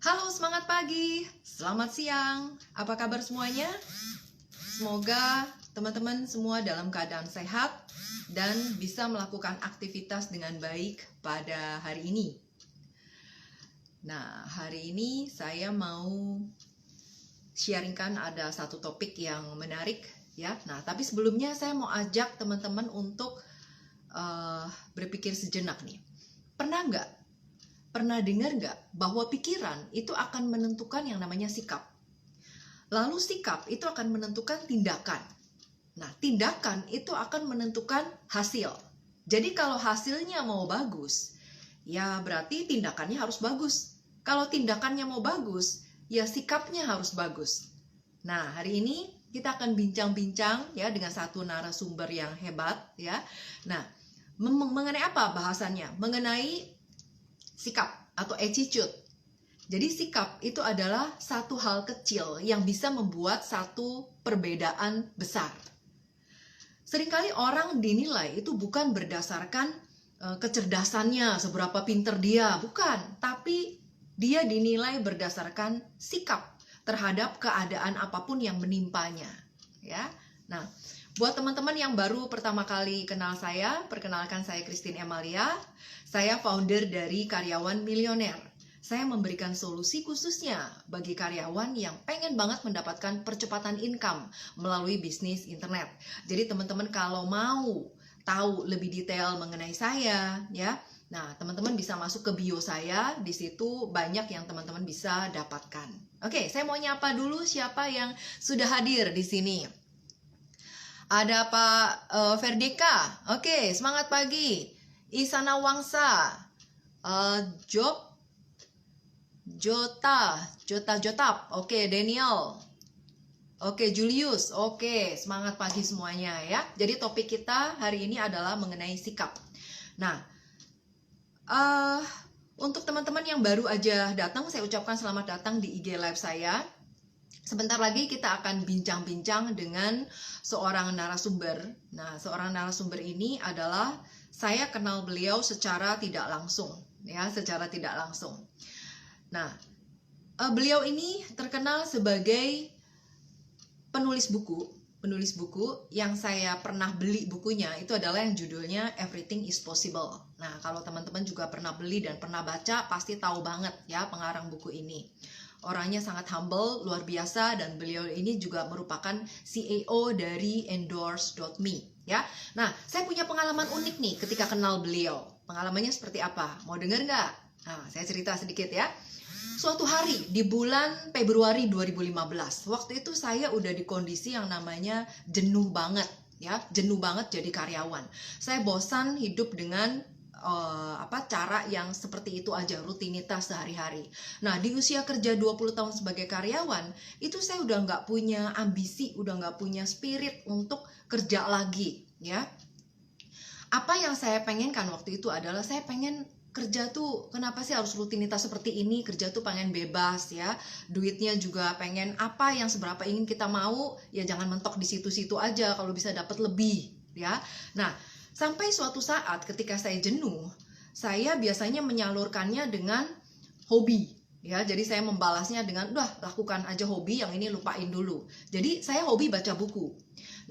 Halo, semangat pagi, selamat siang, apa kabar semuanya? Semoga teman-teman semua dalam keadaan sehat dan bisa melakukan aktivitas dengan baik pada hari ini. Nah, hari ini saya mau sharingkan ada satu topik yang menarik ya. Nah, tapi sebelumnya saya mau ajak teman-teman untuk berpikir sejenak nih. Pernah dengar nggak bahwa pikiran itu akan menentukan yang namanya sikap? Lalu sikap itu akan menentukan tindakan. Nah, tindakan itu akan menentukan hasil. Jadi kalau hasilnya mau bagus, ya berarti tindakannya harus bagus. Kalau tindakannya mau bagus, ya sikapnya harus bagus. Nah, hari ini kita akan bincang-bincang ya dengan satu narasumber yang hebat ya. Nah, mengenai apa bahasannya? Mengenai sikap atau attitude. Jadi sikap itu adalah satu hal kecil yang bisa membuat satu perbedaan besar. Seringkali orang dinilai itu bukan berdasarkan kecerdasannya, seberapa pinter dia, bukan. Tapi dia dinilai berdasarkan sikap terhadap keadaan apapun yang menimpanya. Ya, nah, buat teman-teman yang baru pertama kali kenal saya, perkenalkan saya Christine Emalia. Saya founder dari Karyawan Milioner. Saya memberikan solusi khususnya bagi karyawan yang pengen banget mendapatkan percepatan income melalui bisnis internet. Jadi teman-teman kalau mau tahu lebih detail mengenai saya, ya, nah teman-teman bisa masuk ke bio saya. Di situ banyak yang teman-teman bisa dapatkan. Oke, saya mau nyapa dulu siapa yang sudah hadir di sini. Ada Pak Ferdeka. Oke, semangat pagi. Isana Wangsa, Jotap, oke, Daniel, oke, Julius, oke, semangat pagi semuanya ya. Jadi topik kita hari ini adalah mengenai sikap. Nah, untuk teman-teman yang baru aja datang, saya ucapkan selamat datang di IG Live saya. Sebentar lagi kita akan bincang-bincang dengan seorang narasumber. Nah, seorang narasumber ini adalah saya kenal beliau secara tidak langsung, ya, secara tidak langsung. Nah, beliau ini terkenal sebagai penulis buku yang saya pernah beli bukunya itu adalah yang judulnya Everything is Possible. Nah, kalau teman-teman juga pernah beli dan pernah baca, pasti tahu banget ya pengarang buku ini. Orangnya sangat humble, luar biasa, dan beliau ini juga merupakan CEO dari Endorse.me ya. Nah, saya punya pengalaman unik nih ketika kenal beliau. Pengalamannya seperti apa? Mau dengar nggak? Nah, saya cerita sedikit ya. Suatu hari di bulan Februari 2015, waktu itu saya udah di kondisi yang namanya jenuh banget ya, jenuh banget jadi karyawan. Saya bosan hidup dengan cara yang seperti itu aja, rutinitas sehari-hari. Nah, di usia kerja 20 tahun sebagai karyawan, itu saya udah nggak punya ambisi, udah nggak punya spirit untuk kerja lagi ya. Apa yang saya pengenkan waktu itu adalah saya pengen kerja tuh, kenapa sih harus rutinitas seperti ini? Kerja tuh pengen bebas ya, duitnya juga pengen apa yang seberapa ingin kita mau, ya jangan mentok di situ-situ aja, kalau bisa dapat lebih ya. Nah, sampai suatu saat ketika saya jenuh, saya biasanya menyalurkannya dengan hobi ya. Jadi saya membalasnya dengan udah lakukan aja hobi, yang ini lupain dulu. Jadi saya hobi baca buku.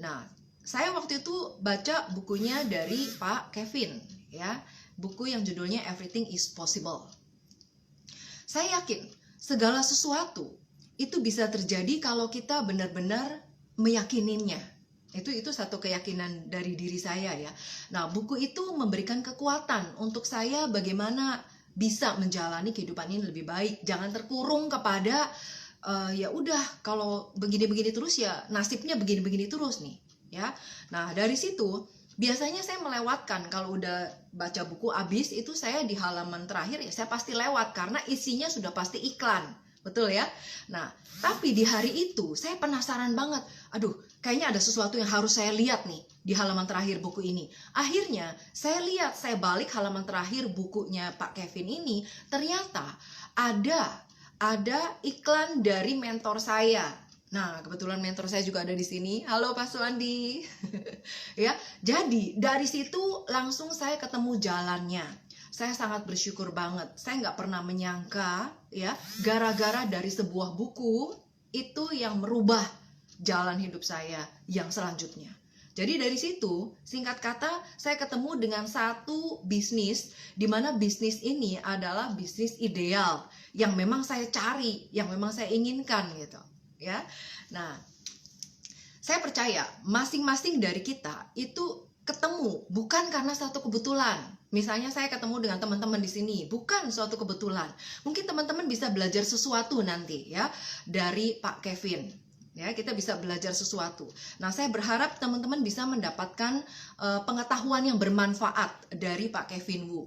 Nah, saya waktu itu baca bukunya dari Pak Kevin ya, buku yang judulnya Everything is Possible. Saya yakin segala sesuatu itu bisa terjadi kalau kita benar-benar meyakininya. Itu satu keyakinan dari diri saya ya. Nah, buku itu memberikan kekuatan untuk saya bagaimana bisa menjalani kehidupan ini lebih baik. Jangan terkurung kepada ya udah kalau begini-begini terus ya nasibnya begini-begini terus nih ya. Nah, dari situ biasanya saya melewatkan, kalau udah baca buku habis itu saya di halaman terakhir ya saya pasti lewat karena isinya sudah pasti iklan. Betul ya? Nah, tapi di hari itu saya penasaran banget. Aduh, kayaknya ada sesuatu yang harus saya lihat nih di halaman terakhir buku ini. Akhirnya saya balik halaman terakhir bukunya Pak Kevin ini, ternyata ada iklan dari mentor saya. Nah, kebetulan mentor saya juga ada di sini. Halo Pak Suandi. Ya, jadi dari situ langsung saya ketemu jalannya. saya sangat bersyukur banget. Saya nggak pernah menyangka ya, gara-gara dari sebuah buku itu yang merubah jalan hidup saya yang selanjutnya. Jadi dari situ, singkat kata, saya ketemu dengan satu bisnis, di mana bisnis ini adalah bisnis ideal yang memang saya cari, yang memang saya inginkan gitu, ya. Nah, saya percaya masing-masing dari kita itu ketemu bukan karena satu kebetulan. Misalnya saya ketemu dengan teman-teman di sini, bukan suatu kebetulan. Mungkin teman-teman bisa belajar sesuatu nanti ya dari Pak Kevin. Ya, kita bisa belajar sesuatu. Nah, saya berharap teman-teman bisa mendapatkan pengetahuan yang bermanfaat dari Pak Kevin Wu.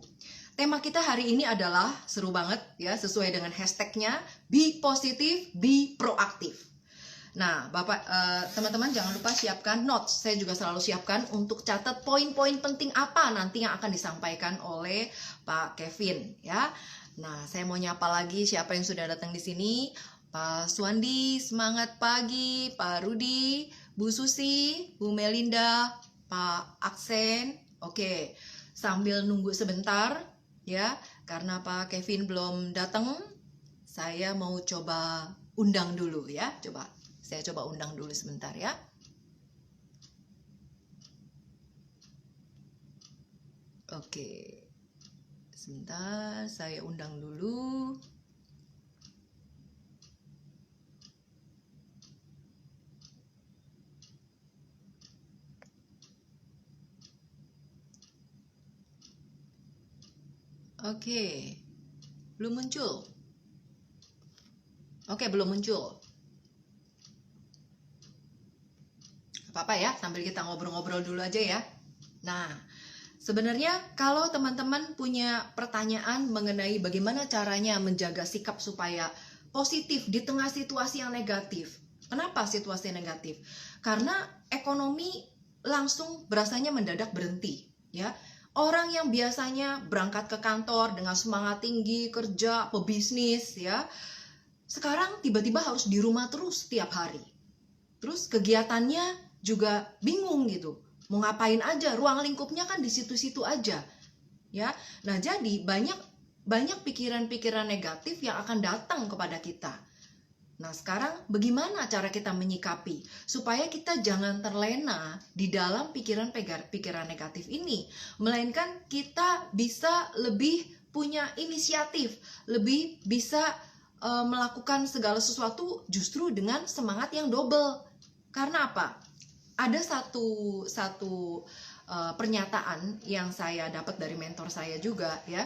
Tema kita hari ini adalah seru banget ya, sesuai dengan hashtagnya Be Positive, Be Proaktif. Nah, Bapak, teman-teman jangan lupa siapkan notes. Saya juga selalu siapkan untuk catat poin-poin penting apa nanti yang akan disampaikan oleh Pak Kevin, ya. Nah, saya mau nyapa lagi siapa yang sudah datang di sini. Pak Suwandi, semangat pagi. Pak Rudi, Bu Susi, Bu Melinda, Pak Aksen. Oke, sambil nunggu sebentar, ya, karena Pak Kevin belum datang, saya mau coba undang dulu ya, Saya coba undang dulu sebentar ya. Oke. Sebentar, saya undang dulu. Oke. Belum muncul. Oke, belum muncul. Apa-apa ya, sambil kita ngobrol-ngobrol dulu aja ya. Nah, sebenarnya kalau teman-teman punya pertanyaan mengenai bagaimana caranya menjaga sikap supaya positif di tengah situasi yang negatif. Kenapa situasi negatif? Karena ekonomi langsung berasanya mendadak berhenti, ya. Orang yang biasanya berangkat ke kantor dengan semangat tinggi, kerja, pebisnis, ya, sekarang tiba-tiba harus di rumah terus setiap hari. Terus kegiatannya juga bingung gitu, mau ngapain aja, ruang lingkupnya kan di situ-situ aja, ya. Nah, jadi banyak pikiran-pikiran negatif yang akan datang kepada kita. Nah, sekarang bagaimana cara kita menyikapi supaya kita jangan terlena di dalam pikiran negatif ini, melainkan kita bisa lebih punya inisiatif, lebih bisa melakukan segala sesuatu justru dengan semangat yang double. Karena apa? Ada satu pernyataan yang saya dapat dari mentor saya juga ya,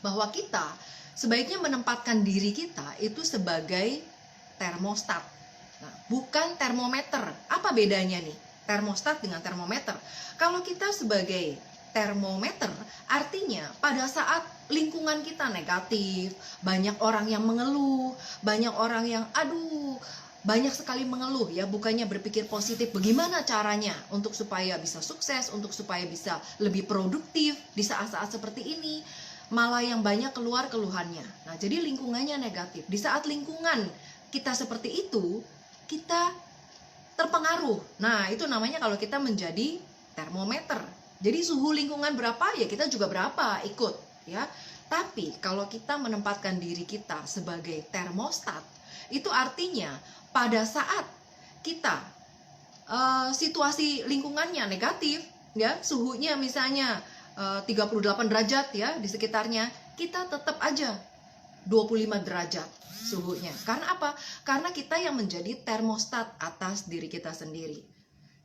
bahwa kita sebaiknya menempatkan diri kita itu sebagai termostat. Nah, bukan termometer. Apa bedanya nih termostat dengan termometer? Kalau kita sebagai termometer, artinya pada saat lingkungan kita negatif, banyak orang yang mengeluh, banyak orang yang banyak sekali mengeluh ya, bukannya berpikir positif bagaimana caranya untuk supaya bisa sukses, untuk supaya bisa lebih produktif di saat-saat seperti ini, malah yang banyak keluar keluhannya. Nah, jadi lingkungannya negatif. Di saat lingkungan kita seperti itu, kita terpengaruh. Nah, itu namanya kalau kita menjadi termometer. Jadi suhu lingkungan berapa ya kita juga berapa ikut ya. Tapi kalau kita menempatkan diri kita sebagai termostat, itu artinya pada saat kita situasi lingkungannya negatif ya, suhunya misalnya 38 derajat ya di sekitarnya, kita tetap aja 25 derajat suhunya. Karena apa? Karena kita yang menjadi termostat atas diri kita sendiri.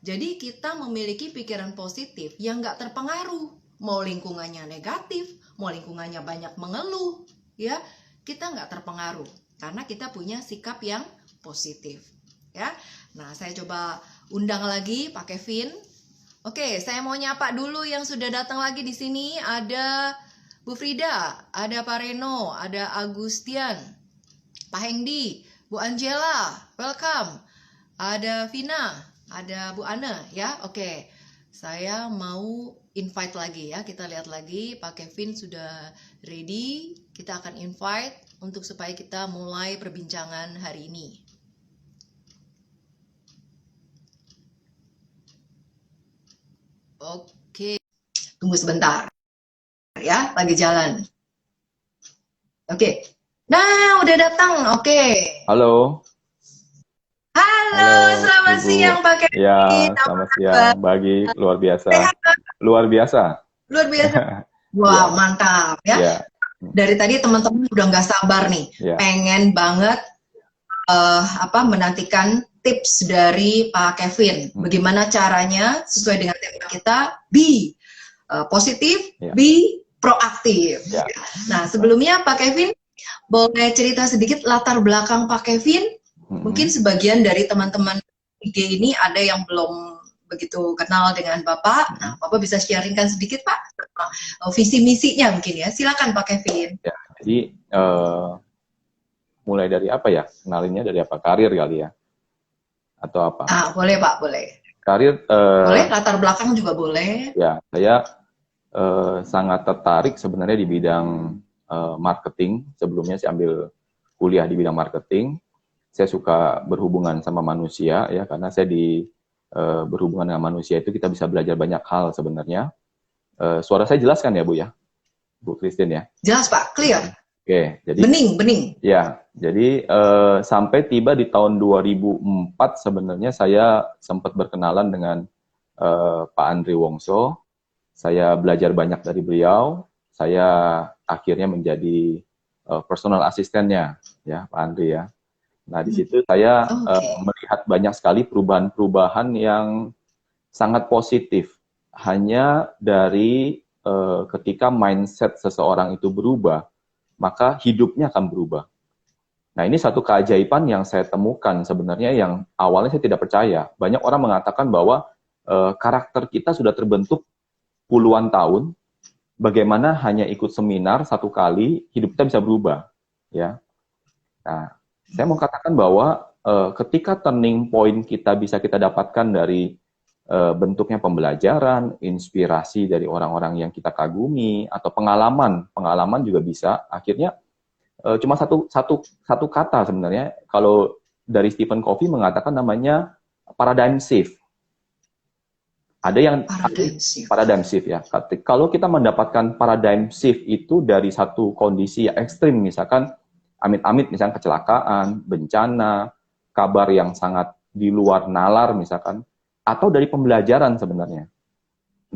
Jadi kita memiliki pikiran positif yang gak terpengaruh. Mau lingkungannya negatif, mau lingkungannya banyak mengeluh, ya kita gak terpengaruh. Karena kita punya sikap yang positif, ya. Nah, saya coba undang lagi Pak Kevin. Oke, saya mau nyapa dulu yang sudah datang lagi di sini. Ada Bu Frida, ada Pak Reno, ada Agustian, Pak Hengdi, Bu Angela, welcome. Ada Vina, ada Bu Ana, ya. Oke, saya mau invite lagi ya. Kita lihat lagi Pak Kevin sudah ready. Kita akan invite untuk supaya kita mulai perbincangan hari ini. Oke, tunggu sebentar ya, lagi jalan. Oke. Nah, udah datang. Oke. Halo, Halo, halo selamat Ibu. siang Pak Ya, Kevin. Apa selamat siang. kabar? Bagi luar biasa. Sehat, Pak? Luar biasa. Luar biasa. Wah, Ya, mantap ya. ya, Dari tadi teman-teman udah nggak sabar nih, ya. pengen banget menantikan tips dari Pak Kevin. Mm, Bagaimana caranya sesuai dengan tema kita, be positif, ya, be proaktif. ya. Nah, sebelumnya Pak Kevin boleh cerita sedikit latar belakang Pak Kevin? Mungkin Mm, sebagian dari teman-teman IG ini ada yang belum begitu kenal dengan Bapak. Nah, mm. Bapak bisa sharingkan sedikit Pak, visi misinya mungkin ya. Silakan Pak Kevin. Ya, jadi mulai dari apa ya? Kenalinnya dari apa? Karir kali ya? Atau apa? Ah, boleh Pak, boleh. Karir, Boleh, latar belakang juga boleh. ya, saya sangat tertarik sebenarnya di bidang marketing. Sebelumnya saya ambil kuliah di bidang marketing. Saya suka berhubungan sama manusia ya, karena saya berhubungan dengan manusia itu kita bisa belajar banyak hal sebenarnya. Suara saya jelaskan ya Bu ya, Bu Christine ya. Jelas Pak, clear. Oke, jadi Bening, bening. ya, jadi sampai tiba di tahun 2004 sebenarnya saya sempat berkenalan dengan Pak Andri Wongso. Saya belajar banyak dari beliau. Saya akhirnya menjadi personal asistennya ya Pak Andri ya. Nah, di situ saya Oke. melihat banyak sekali perubahan-perubahan yang sangat positif. Hanya dari ketika mindset seseorang itu berubah, maka hidupnya akan berubah. Nah, ini satu keajaiban yang saya temukan sebenarnya yang awalnya saya tidak percaya. Banyak orang mengatakan bahwa karakter kita sudah terbentuk puluhan tahun, bagaimana hanya ikut seminar satu kali, hidup kita bisa berubah. Ya. Nah, saya mau katakan bahwa ketika turning point kita bisa kita dapatkan dari bentuknya pembelajaran, inspirasi dari orang-orang yang kita kagumi, atau pengalaman juga bisa. Akhirnya cuma satu kata sebenarnya. Kalau dari Stephen Covey mengatakan namanya paradigm shift. Ada yang Paradigm shift. paradigm shift ya. Kalau kita mendapatkan paradigm shift itu dari satu kondisi yang ekstrim, misalkan amit-amit misalkan kecelakaan, bencana, kabar yang sangat di luar nalar misalkan, atau dari pembelajaran sebenarnya.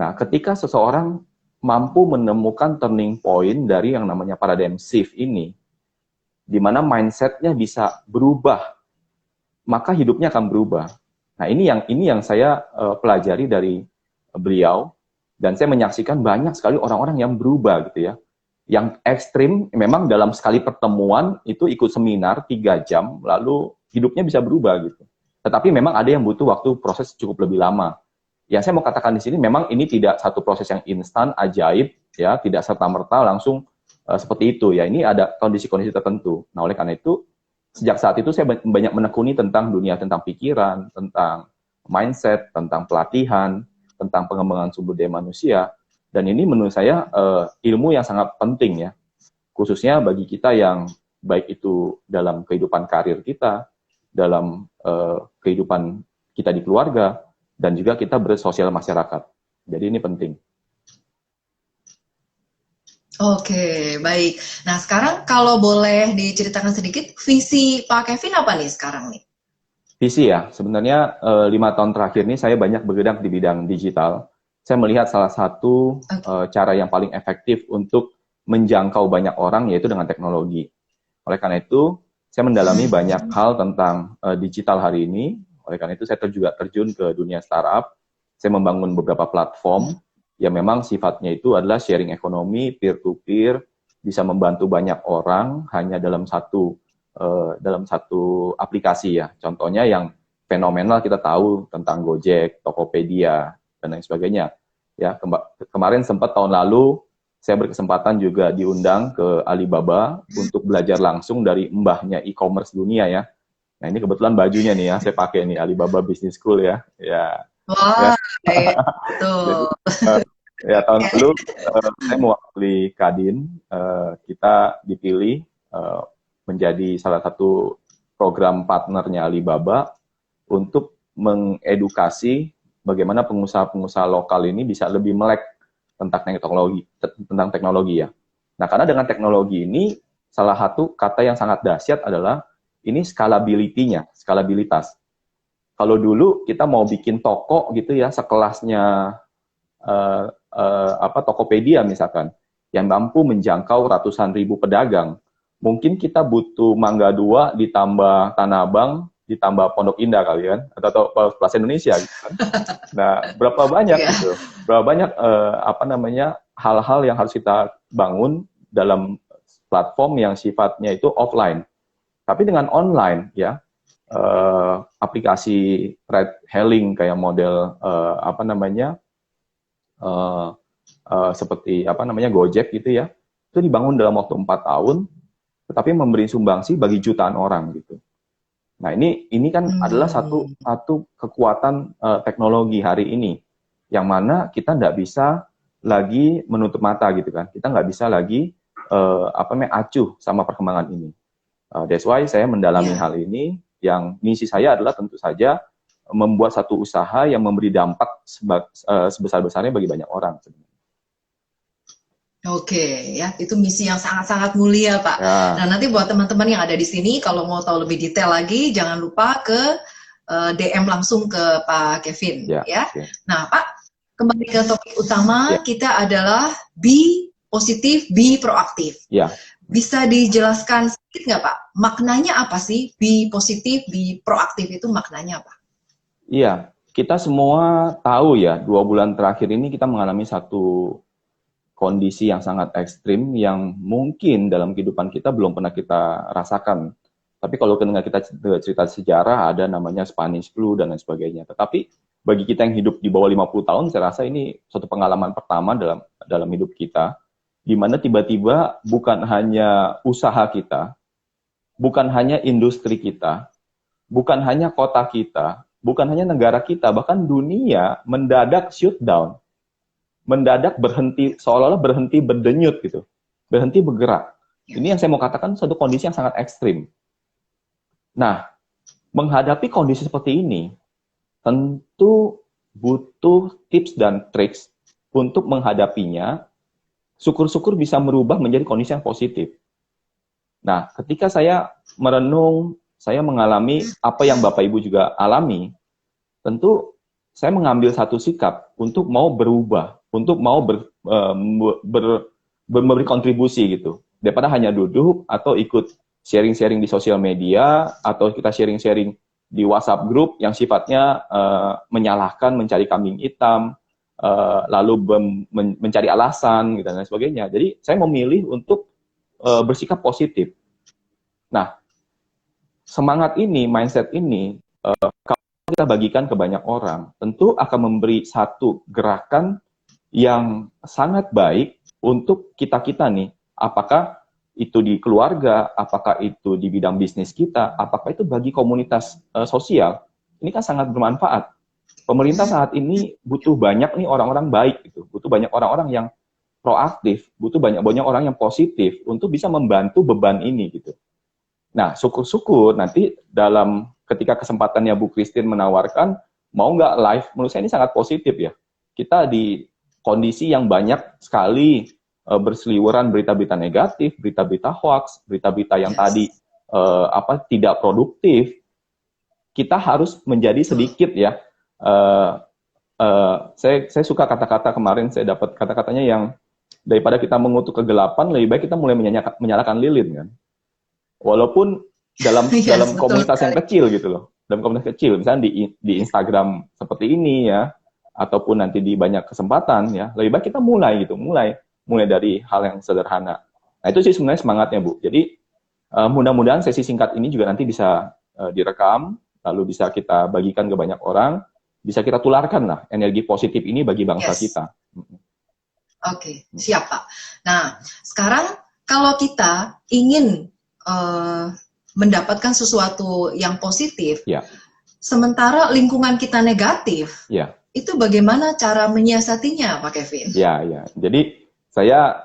Nah, ketika seseorang mampu menemukan turning point dari yang namanya paradigm shift ini, di mana mindset-nya bisa berubah, maka hidupnya akan berubah. Nah, ini yang saya pelajari dari beliau, dan saya menyaksikan banyak sekali orang-orang yang berubah gitu ya. Yang ekstrim, memang dalam sekali pertemuan itu ikut seminar 3 jam, lalu hidupnya bisa berubah gitu. Tetapi memang ada yang butuh waktu proses cukup lebih lama. Yang saya mau katakan di sini, memang ini tidak satu proses yang instan, ajaib, ya, tidak serta-merta langsung seperti itu ya. Ini ada kondisi-kondisi tertentu. Nah, oleh karena itu, sejak saat itu saya banyak menekuni tentang dunia, tentang pikiran, tentang mindset, tentang pelatihan, tentang pengembangan sumber daya manusia. Dan ini menurut saya ilmu yang sangat penting ya, khususnya bagi kita yang baik itu dalam kehidupan karir kita, dalam kehidupan kita di keluarga, dan juga kita bersosial masyarakat. Jadi ini penting. Oke, baik. Nah, sekarang kalau boleh diceritakan sedikit, visi Pak Kevin apa nih sekarang nih? Visi ya, sebenarnya 5 tahun terakhir ini saya banyak bergerak di bidang digital. Saya melihat salah satu Oke. cara yang paling efektif untuk menjangkau banyak orang yaitu dengan teknologi. Oleh karena itu, saya mendalami banyak hal tentang digital hari ini. Oleh karena itu, saya juga terjun ke dunia startup. Saya membangun beberapa platform yang memang sifatnya itu adalah sharing ekonomi, peer-to-peer, bisa membantu banyak orang hanya dalam satu aplikasi ya. Contohnya yang fenomenal kita tahu tentang Gojek, Tokopedia, dan lain sebagainya. Ya, kemarin sempat tahun lalu saya berkesempatan juga diundang ke Alibaba untuk belajar langsung dari mbahnya e-commerce dunia ya. Nah, ini kebetulan bajunya nih ya, saya pakai nih Alibaba Business School ya. Ya, ya. Wah, baik. Jadi Tuh. ya tahun lalu saya mewakili Kadin, kita dipilih menjadi salah satu program partnernya Alibaba untuk mengedukasi bagaimana pengusaha-pengusaha lokal ini bisa lebih melek tentang teknologi ya. Nah, karena dengan teknologi ini salah satu kata yang sangat dahsyat adalah ini skalabilitas. Kalau dulu kita mau bikin toko gitu ya, sekelasnya Tokopedia misalkan, yang mampu menjangkau ratusan ribu pedagang, mungkin kita butuh Mangga 2 ditambah Tanah Abang ditambah Pondok Indah kali kan, atau Plaza Indonesia gitu kan. Nah, berapa banyak gitu, berapa banyak hal-hal yang harus kita bangun dalam platform yang sifatnya itu offline. Tapi dengan online ya, aplikasi ride hailing kayak model seperti Gojek gitu ya, itu dibangun dalam waktu 4 tahun, tetapi memberi sumbangsi bagi jutaan orang gitu. Nah, ini kan adalah satu kekuatan teknologi hari ini, yang mana kita nggak bisa lagi menutup mata gitu kan. Kita nggak bisa lagi acuh sama perkembangan ini. That's why saya mendalami hal ini, yang misi saya adalah tentu saja membuat satu usaha yang memberi dampak sebesar-besarnya bagi banyak orang. Oke, ya itu misi yang sangat-sangat mulia, Pak. Ya. Nah, nanti buat teman-teman yang ada di sini, kalau mau tahu lebih detail lagi, jangan lupa ke DM langsung ke Pak Kevin, ya. Okay. Nah, Pak, kembali ke topik utama, kita adalah be positif, be proaktif. Ya. Bisa dijelaskan sedikit nggak, Pak? Maknanya apa sih? Be positif, be proaktif itu maknanya apa? Iya, kita semua tahu ya, 2 bulan terakhir ini kita mengalami satu kondisi yang sangat ekstrim yang mungkin dalam kehidupan kita belum pernah kita rasakan. Tapi kalau kita cerita sejarah, ada namanya Spanish flu dan lain sebagainya. Tetapi bagi kita yang hidup di bawah 50 tahun, saya rasa ini suatu pengalaman pertama dalam hidup kita, di mana tiba-tiba bukan hanya usaha kita, bukan hanya industri kita, bukan hanya kota kita, bukan hanya negara kita, bahkan dunia mendadak shutdown. Mendadak berhenti, seolah-olah berhenti berdenyut gitu, berhenti bergerak. Ini yang saya mau katakan suatu kondisi yang sangat ekstrim. Nah, menghadapi kondisi seperti ini, tentu butuh tips dan triks untuk menghadapinya, syukur-syukur bisa merubah menjadi kondisi yang positif. Nah, ketika saya merenung, saya mengalami apa yang Bapak Ibu juga alami, tentu saya mengambil satu sikap untuk mau berubah, untuk mau memberi kontribusi gitu. Daripada hanya duduk atau ikut sharing-sharing di sosial media, atau kita sharing-sharing di WhatsApp group yang sifatnya menyalahkan, mencari kambing hitam, lalu mencari alasan gitu, dan lain sebagainya. Jadi saya memilih untuk bersikap positif. Nah, semangat ini, mindset ini, kalau kita bagikan ke banyak orang, tentu akan memberi satu gerakan yang sangat baik untuk kita-kita nih, apakah itu di keluarga, apakah itu di bidang bisnis kita, apakah itu bagi komunitas sosial, ini kan sangat bermanfaat. Pemerintah saat ini butuh banyak nih orang-orang baik, gitu. Butuh banyak orang-orang yang proaktif, butuh banyak orang yang positif untuk bisa membantu beban ini gitu. Nah, syukur-syukur nanti ketika kesempatannya Bu Christine menawarkan, mau nggak live, menurut saya ini sangat positif ya. Kita di kondisi yang banyak sekali berseliweran berita-berita negatif, berita-berita hoax, berita-berita yang tadi tidak produktif, kita harus menjadi sedikit ya. Saya suka kata-kata kemarin, saya dapat kata-katanya yang daripada kita mengutuk kegelapan, lebih baik kita mulai menyalakan lilin kan. Walaupun dalam komunitas yang kecil gitu loh, dalam komunitas kecil, misalnya di Instagram seperti ini ya, ataupun nanti di banyak kesempatan ya, lebih baik kita mulai dari hal yang sederhana. Nah, itu sih sebenarnya semangatnya Bu. Jadi mudah-mudahan sesi singkat ini juga nanti bisa direkam, lalu bisa kita bagikan ke banyak orang, bisa kita tularkan lah energi positif ini bagi bangsa kita. Oke, siap Pak. Nah, sekarang kalau kita ingin mendapatkan sesuatu yang positif, sementara lingkungan kita negatif, itu bagaimana cara menyiasatinya, Pak Kevin? Ya. Jadi saya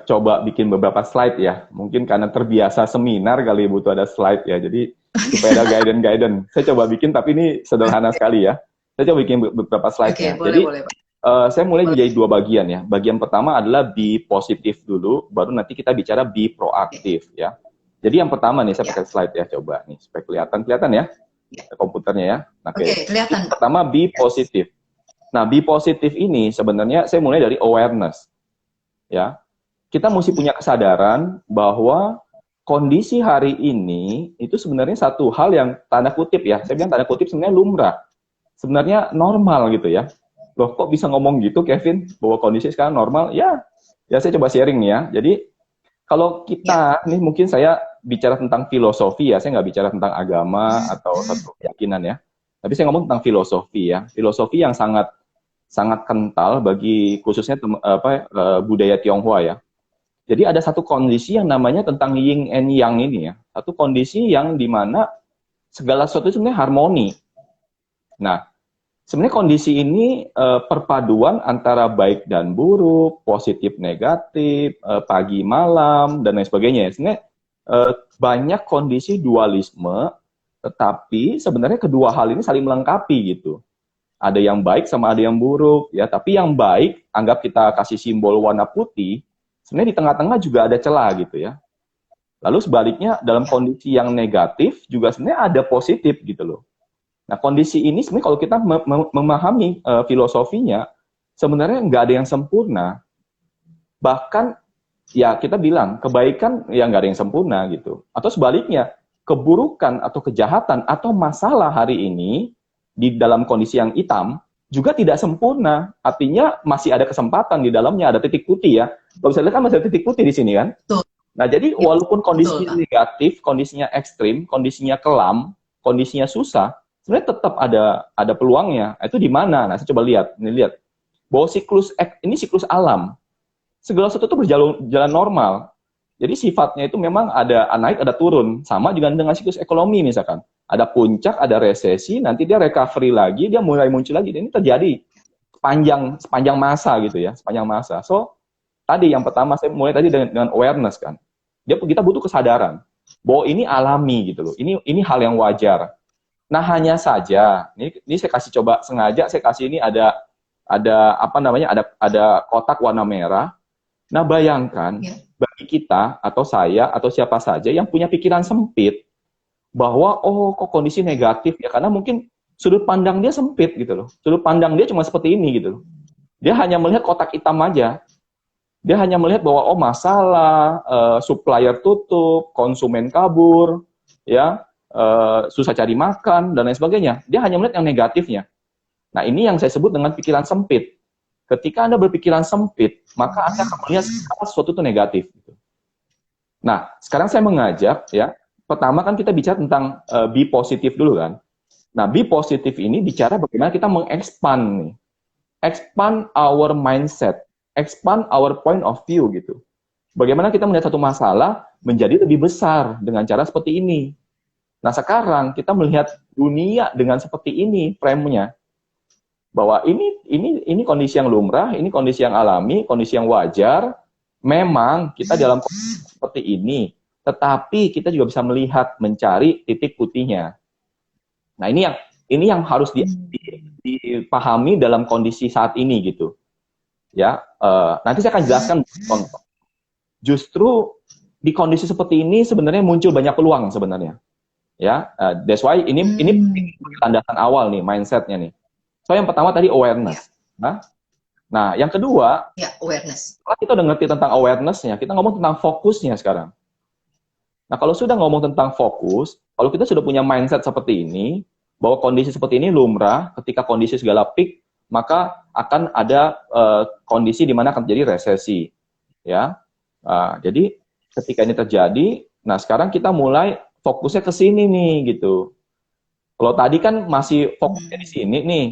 coba bikin beberapa slide ya. Mungkin karena terbiasa seminar kali butuh ada slide ya. Jadi supaya ada guidance. Saya coba bikin, tapi ini sederhana sekali ya. Saya coba bikin beberapa slide ya. Jadi boleh, Pak. Saya mulai menjadi dua bagian ya. Bagian pertama adalah be positif dulu, baru nanti kita bicara be proaktif ya. Jadi yang pertama nih, saya pakai slide ya, coba nih, supaya kelihatan ya komputernya ya. Oke, kelihatan. Pertama, be positif. Nah, be positif ini sebenarnya saya mulai dari awareness ya. Kita mesti punya kesadaran bahwa kondisi hari ini itu sebenarnya satu hal yang tanda kutip ya, saya bilang tanda kutip sebenarnya lumrah, sebenarnya normal gitu ya. Loh, kok bisa ngomong gitu Kevin, bahwa kondisi sekarang normal? Ya saya coba sharing nih ya. Jadi kalau kita nih, mungkin saya bicara tentang filosofi ya, saya nggak bicara tentang agama atau satu keyakinan ya, tapi saya ngomong tentang filosofi ya, filosofi yang sangat kental bagi khususnya budaya Tionghoa ya. Jadi ada satu kondisi yang namanya tentang yin and yang ini ya, satu kondisi yang dimana segala sesuatu sebenarnya harmoni. Nah, sebenarnya kondisi ini perpaduan antara baik dan buruk, positif negatif, pagi malam dan lain sebagainya. Sebenarnya banyak kondisi dualisme, tetapi sebenarnya kedua hal ini saling melengkapi gitu. Ada yang baik sama ada yang buruk ya. Tapi yang baik, anggap kita kasih simbol warna putih, sebenarnya di tengah-tengah juga ada celah gitu ya. Lalu sebaliknya dalam kondisi yang negatif juga sebenarnya ada positif gitu loh. Nah, kondisi ini sebenarnya kalau kita memahami filosofinya, sebenarnya nggak ada yang sempurna. Bahkan, ya kita bilang, kebaikan ya nggak ada yang sempurna gitu. Atau sebaliknya, keburukan atau kejahatan atau masalah hari ini, di dalam kondisi yang hitam, juga tidak sempurna. Artinya masih ada kesempatan di dalamnya, ada titik putih ya. Kalau bisa lihat kan masih ada titik putih di sini kan. Nah, jadi walaupun kondisinya negatif, kondisinya ekstrim, kondisinya kelam, kondisinya susah, sebenarnya tetap ada peluangnya. Itu di mana? Nah, saya coba lihat. Ini lihat. Bahwa ini siklus alam. Segala sesuatu itu berjalan normal. Jadi sifatnya itu memang ada naik, ada turun. Sama juga dengan siklus ekonomi misalkan. Ada puncak, ada resesi, nanti dia recovery lagi, dia mulai muncul lagi. Dan ini terjadi sepanjang masa gitu ya, sepanjang masa. So, tadi yang pertama saya mulai tadi dengan awareness kan. Kita butuh kesadaran bahwa ini alami gitu loh. Ini hal yang wajar. Nah, hanya saja ini saya kasih coba sengaja saya kasih ini ada apa namanya? Ada kotak warna merah. Nah, bayangkan bagi kita atau saya atau siapa saja yang punya pikiran sempit bahwa kok kondisi negatif ya, karena mungkin sudut pandang dia sempit gitu loh. Sudut pandang dia cuma seperti ini gitu loh. Dia hanya melihat kotak hitam aja. Dia hanya melihat bahwa masalah, supplier tutup, konsumen kabur, ya, susah cari makan dan lain sebagainya. Dia hanya melihat yang negatifnya. Nah, ini yang saya sebut dengan pikiran sempit. Ketika Anda berpikiran sempit, maka Anda akan melihat sesuatu itu negatif. Nah, sekarang saya mengajak ya, pertama kan kita bicara tentang be positif dulu kan. Nah, be positif ini bicara bagaimana kita mengexpand nih. Expand our mindset, expand our point of view gitu. Bagaimana kita melihat satu masalah menjadi lebih besar dengan cara seperti ini. Nah, sekarang kita melihat dunia dengan seperti ini frame-nya. Bahwa ini kondisi yang lumrah, ini kondisi yang alami, kondisi yang wajar. Memang kita dalam kondisi seperti ini, tetapi kita juga bisa melihat, mencari titik putihnya. Nah, ini yang harus dipahami dalam kondisi saat ini gitu. Ya, nanti saya akan jelaskan contoh. Justru di kondisi seperti ini sebenarnya muncul banyak peluang sebenarnya. Ya, that's why ini landasan awal nih, mindsetnya nih. So yang pertama tadi awareness. Nah, yang kedua, awareness. Setelah kita udah ngerti tentang awareness-nya, kita ngomong tentang fokusnya sekarang. Nah, kalau sudah ngomong tentang fokus, kalau kita sudah punya mindset seperti ini, bahwa kondisi seperti ini lumrah, ketika kondisi segala peak, maka akan ada kondisi di mana akan terjadi resesi. Ya, jadi ketika ini terjadi, nah sekarang kita mulai fokusnya ke sini nih gitu. Kalau tadi kan masih fokusnya di sini nih,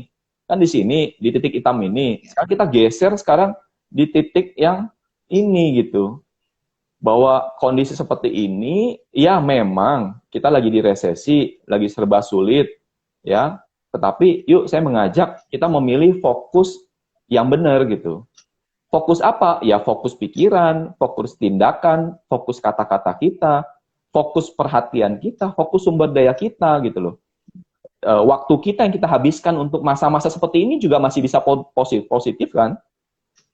kan di sini di titik hitam ini. Sekarang kita geser sekarang di titik yang ini gitu. Bahwa kondisi seperti ini, ya memang kita lagi di resesi, lagi serba sulit, ya. Tetapi yuk saya mengajak kita memilih fokus yang benar gitu. Fokus apa? Ya fokus pikiran, fokus tindakan, fokus kata-kata kita, fokus perhatian kita, fokus sumber daya kita gitu loh. waktu kita yang kita habiskan untuk masa-masa seperti ini juga masih bisa positif kan?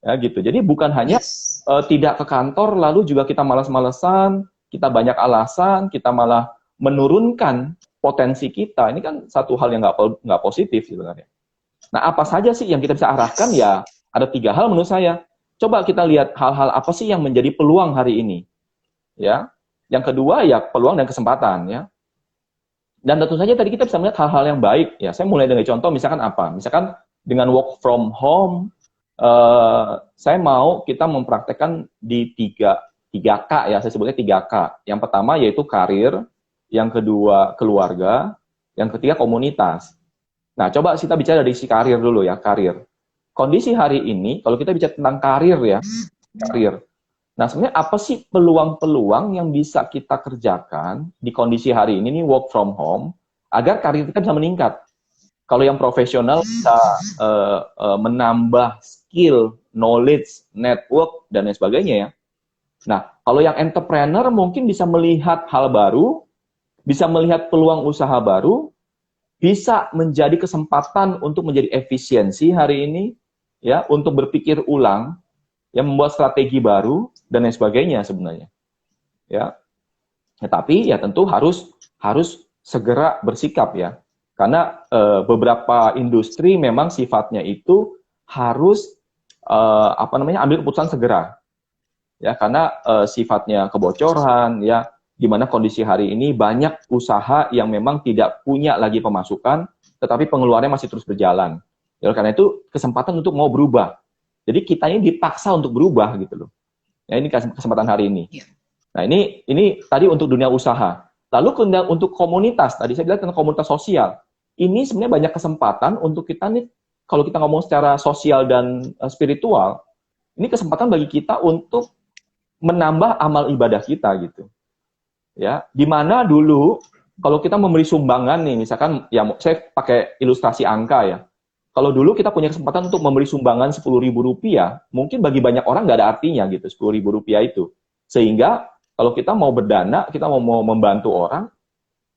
Ya gitu. Jadi bukan hanya Yes. tidak ke kantor lalu juga kita malas-malesan, kita banyak alasan, kita malah menurunkan potensi kita. Ini kan satu hal yang nggak positif sebenarnya. Nah, apa saja sih yang kita bisa arahkan? Ya, ada 3 hal menurut saya. Coba kita lihat hal-hal apa sih yang menjadi peluang hari ini. Ya, yang kedua ya peluang dan kesempatan. Ya, dan tentu saja tadi kita bisa melihat hal-hal yang baik. Ya, saya mulai dengan contoh, misalkan apa? Misalkan dengan work from home, saya mau kita mempraktekkan di 3K ya, saya sebutnya 3K. Yang pertama yaitu karir, yang kedua keluarga, yang ketiga komunitas. Nah, coba kita bicara dari si karir dulu ya, karir. Kondisi hari ini, kalau kita bicara tentang karir ya, karir. Nah, sebenarnya apa sih peluang-peluang yang bisa kita kerjakan di kondisi hari ini nih, work from home, agar karir kita bisa meningkat. Kalau yang profesional bisa menambah skill, knowledge, network, dan lain sebagainya ya. Nah, kalau yang entrepreneur mungkin bisa melihat hal baru, bisa melihat peluang usaha baru, bisa menjadi kesempatan untuk menjadi efisiensi hari ini, ya, untuk berpikir ulang, ya, membuat strategi baru dan lain sebagainya sebenarnya, ya. Tapi ya tentu harus segera bersikap ya, karena beberapa industri memang sifatnya itu harus ambil keputusan segera, ya, karena sifatnya kebocoran, ya. Di mana kondisi hari ini banyak usaha yang memang tidak punya lagi pemasukan, tetapi pengeluarannya masih terus berjalan. Ya, karena itu kesempatan untuk mau berubah. Jadi kita ini dipaksa untuk berubah gitu loh. Ya, ini kesempatan hari ini. Nah, ini tadi untuk dunia usaha. Lalu untuk komunitas, tadi saya bilang tentang komunitas sosial. Ini sebenarnya banyak kesempatan untuk kita nih, kalau kita ngomong secara sosial dan spiritual, ini kesempatan bagi kita untuk menambah amal ibadah kita gitu. Ya, di mana dulu kalau kita memberi sumbangan nih, misalkan ya saya pakai ilustrasi angka ya. Kalau dulu kita punya kesempatan untuk memberi sumbangan Rp10.000, mungkin bagi banyak orang nggak ada artinya gitu, Rp10.000 itu. Sehingga kalau kita mau berdana, kita mau membantu orang,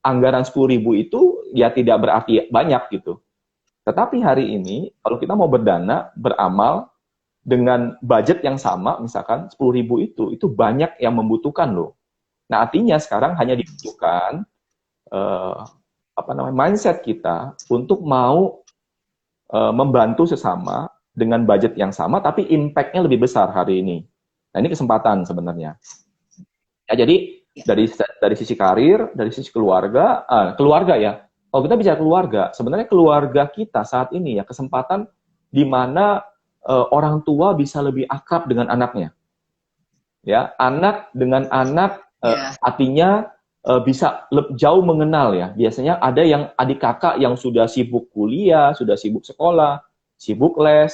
anggaran 10.000 itu ya tidak berarti banyak gitu. Tetapi hari ini, kalau kita mau berdana, beramal, dengan budget yang sama, misalkan 10.000 itu banyak yang membutuhkan loh. Nah, artinya sekarang hanya dibutuhkan mindset kita untuk mau membantu sesama dengan budget yang sama, tapi impact-nya lebih besar hari ini. Nah, ini kesempatan sebenarnya. Ya, jadi dari sisi karir, dari sisi keluarga ya. Kalau kita bicara keluarga, sebenarnya keluarga kita saat ini ya kesempatan di mana orang tua bisa lebih akrab dengan anaknya. Ya, anak dengan anak artinya bisa jauh mengenal ya. Biasanya ada yang adik kakak yang sudah sibuk kuliah, sudah sibuk sekolah, sibuk les,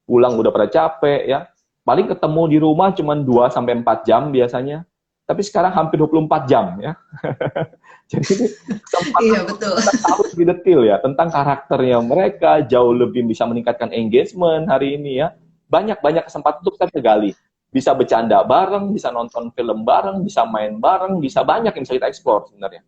pulang udah pada capek ya. Paling ketemu di rumah cuma 2-4 jam biasanya. Tapi sekarang hampir 24 jam ya. Jadi iya, betul. Kita tahu lebih detail ya tentang karakternya mereka, jauh lebih bisa meningkatkan engagement hari ini ya. Banyak kesempatan untuk kita gali. Bisa bercanda bareng, bisa nonton film bareng, bisa main bareng, bisa banyak yang bisa kita eksplor sebenarnya.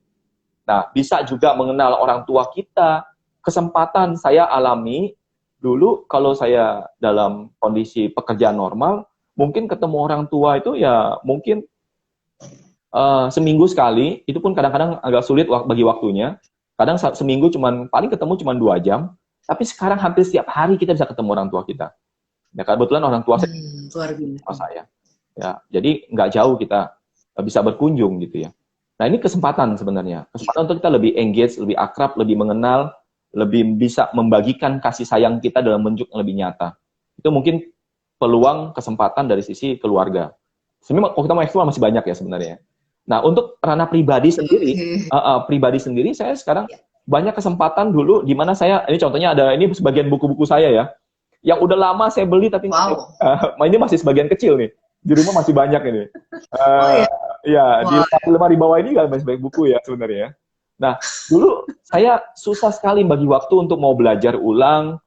Nah, bisa juga mengenal orang tua kita. Kesempatan saya alami dulu kalau saya dalam kondisi pekerjaan normal, mungkin ketemu orang tua itu ya mungkin seminggu sekali, itu pun kadang-kadang agak sulit bagi waktunya. Kadang seminggu paling ketemu cuma 2 jam, tapi sekarang hampir setiap hari kita bisa ketemu orang tua kita. Ya, kebetulan orang tua saya. Ya, jadi nggak jauh kita bisa berkunjung gitu ya. Nah, ini kesempatan sebenarnya. Kesempatan untuk kita lebih engage, lebih akrab, lebih mengenal, lebih bisa membagikan kasih sayang kita dalam bentuk yang lebih nyata. Itu mungkin peluang kesempatan dari sisi keluarga. Sebenarnya kalau kita mau eksplor masih banyak ya sebenarnya. Nah, untuk ranah pribadi sendiri, saya sekarang banyak kesempatan dulu di mana saya, ini contohnya ada, ini sebagian buku-buku saya ya, yang udah lama saya beli tapi ini masih sebagian kecil nih, di rumah masih banyak ini. Di lemari bawah ini nggak masih banyak buku ya sebenarnya. Nah, dulu saya susah sekali bagi waktu untuk mau belajar ulang.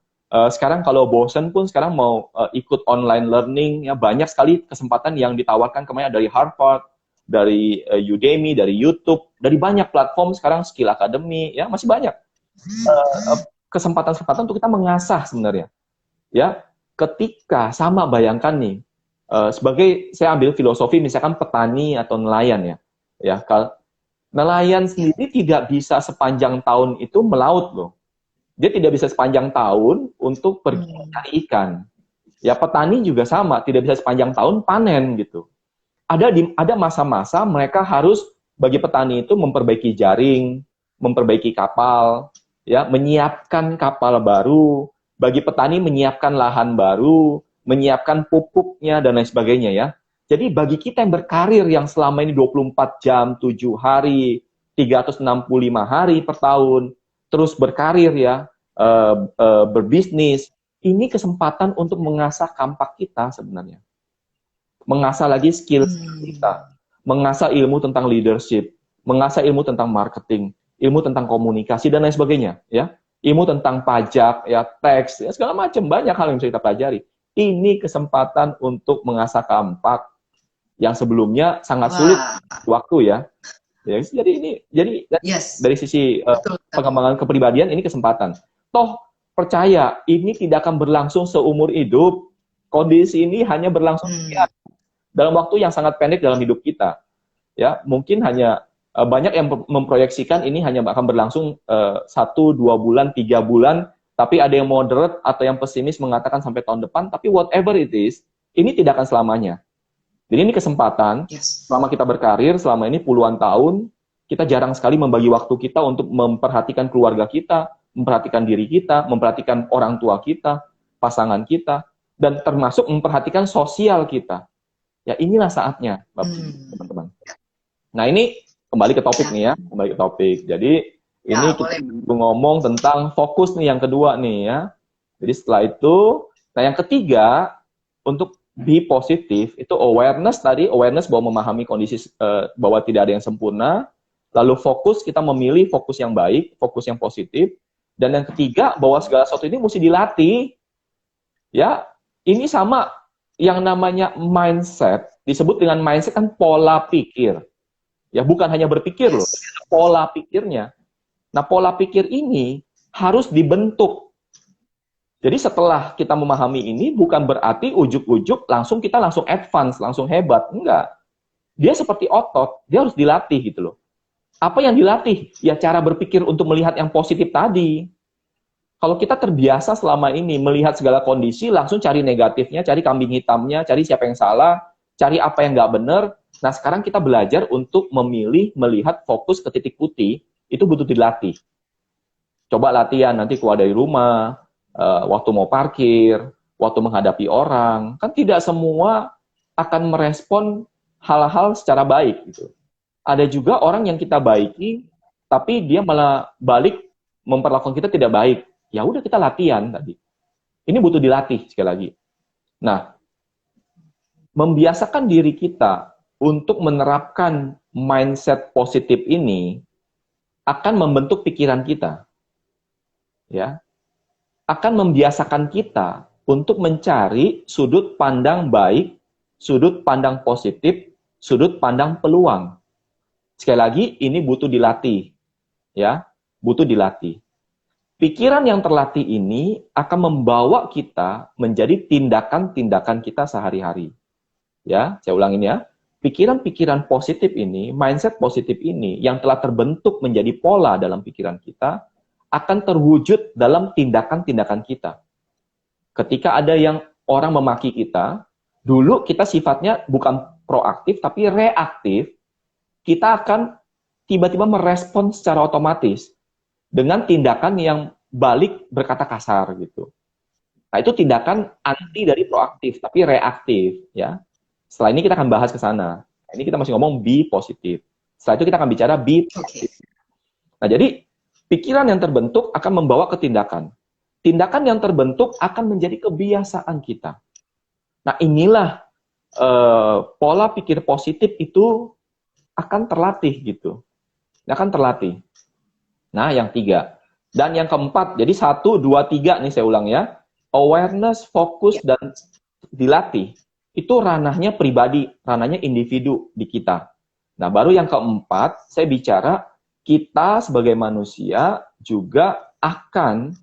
Sekarang kalau bosen pun sekarang mau ikut online learning, ya banyak sekali kesempatan yang ditawarkan kemarin dari Harvard, dari Udemy, dari YouTube, dari banyak platform sekarang, Skill Academy, ya masih banyak. kesempatan-kesempatan untuk kita mengasah sebenarnya. Ya, ketika sama bayangkan nih, sebagai saya ambil filosofi misalkan petani atau nelayan ya. Ya, nelayan sendiri tidak bisa sepanjang tahun itu melaut loh. Dia tidak bisa sepanjang tahun untuk pergi mencari ikan. Ya, petani juga sama, tidak bisa sepanjang tahun panen gitu. Ada masa-masa mereka harus, bagi petani itu memperbaiki jaring, memperbaiki kapal, ya, menyiapkan kapal baru, bagi petani menyiapkan lahan baru, menyiapkan pupuknya dan lain sebagainya ya. Jadi bagi kita yang berkarir yang selama ini 24 jam, 7 hari, 365 hari per tahun, terus berkarir ya, berbisnis, ini kesempatan untuk mengasah kampak kita sebenarnya. Mengasah lagi skill kita, mengasah ilmu tentang leadership, mengasah ilmu tentang marketing, ilmu tentang komunikasi dan lain sebagainya, ya. Ilmu tentang pajak, ya, teks, ya, segala macam, banyak hal yang bisa kita pelajari. Ini kesempatan untuk mengasah kampak yang sebelumnya sangat sulit waktu ya. Ya, jadi dari sisi pengembangan kepribadian ini kesempatan. Toh percaya ini tidak akan berlangsung seumur hidup. Kondisi ini hanya berlangsung dalam waktu yang sangat pendek dalam hidup kita. Ya, mungkin hanya banyak yang memproyeksikan ini hanya akan berlangsung 1, 2 bulan, 3 bulan, tapi ada yang moderate atau yang pesimis mengatakan sampai tahun depan, tapi whatever it is, ini tidak akan selamanya. Jadi ini kesempatan, selama kita berkarir, selama ini puluhan tahun, kita jarang sekali membagi waktu kita untuk memperhatikan keluarga kita, memperhatikan diri kita, memperhatikan orang tua kita, pasangan kita, dan termasuk memperhatikan sosial kita. Ya inilah saatnya, teman-teman. Nah ini kembali ke topik nih ya, kembali ke topik. Jadi ini kita ngomong tentang fokus nih yang kedua nih ya. Jadi setelah itu, nah yang ketiga untuk be positif itu awareness tadi, awareness bahwa memahami kondisi bahwa tidak ada yang sempurna. Lalu fokus, kita memilih fokus yang baik, fokus yang positif. Dan yang ketiga bahwa segala sesuatu ini mesti dilatih. Ya, ini sama yang namanya mindset, disebut dengan mindset kan pola pikir. Ya, bukan hanya berpikir loh, pola pikirnya. Nah, pola pikir ini harus dibentuk. Jadi setelah kita memahami ini, bukan berarti ujuk-ujuk kita langsung advance, langsung hebat. Enggak. Dia seperti otot, dia harus dilatih gitu loh. Apa yang dilatih? Ya cara berpikir untuk melihat yang positif tadi. Kalau kita terbiasa selama ini melihat segala kondisi, langsung cari negatifnya, cari kambing hitamnya, cari siapa yang salah, cari apa yang nggak benar. Nah, sekarang kita belajar untuk memilih, melihat fokus ke titik putih, itu butuh dilatih. Coba latihan, nanti keluar dari rumah, waktu mau parkir, waktu menghadapi orang, kan tidak semua akan merespon hal-hal secara baik. Gitu. Ada juga orang yang kita baiki, tapi dia malah balik memperlakukan kita tidak baik. Ya udah kita latihan tadi. Ini butuh dilatih sekali lagi. Nah, membiasakan diri kita untuk menerapkan mindset positif ini akan membentuk pikiran kita. Ya. Akan membiasakan kita untuk mencari sudut pandang baik, sudut pandang positif, sudut pandang peluang. Sekali lagi ini butuh dilatih. Ya, butuh dilatih. Pikiran yang terlatih ini akan membawa kita menjadi tindakan-tindakan kita sehari-hari. Ya, saya ulangin ya. Pikiran-pikiran positif ini, mindset positif ini yang telah terbentuk menjadi pola dalam pikiran kita akan terwujud dalam tindakan-tindakan kita. Ketika ada yang orang memaki kita, dulu kita sifatnya bukan proaktif tapi reaktif, kita akan tiba-tiba merespon secara otomatis dengan tindakan yang balik berkata kasar gitu. Nah, itu tindakan anti dari proaktif, tapi reaktif ya. Setelah ini kita akan bahas ke sana. Ini kita masih ngomong be positif. Setelah itu kita akan bicara be positif. Nah, jadi pikiran yang terbentuk akan membawa ke tindakan. Tindakan yang terbentuk akan menjadi kebiasaan kita. Nah, inilah pola pikir positif itu akan terlatih gitu. Akan terlatih. Nah, yang 3. Dan yang keempat, jadi 1, 2, 3 nih saya ulang ya. Awareness, fokus, dan dilatih. Itu ranahnya pribadi, ranahnya individu di kita. Nah, baru yang keempat, saya bicara kita sebagai manusia juga akan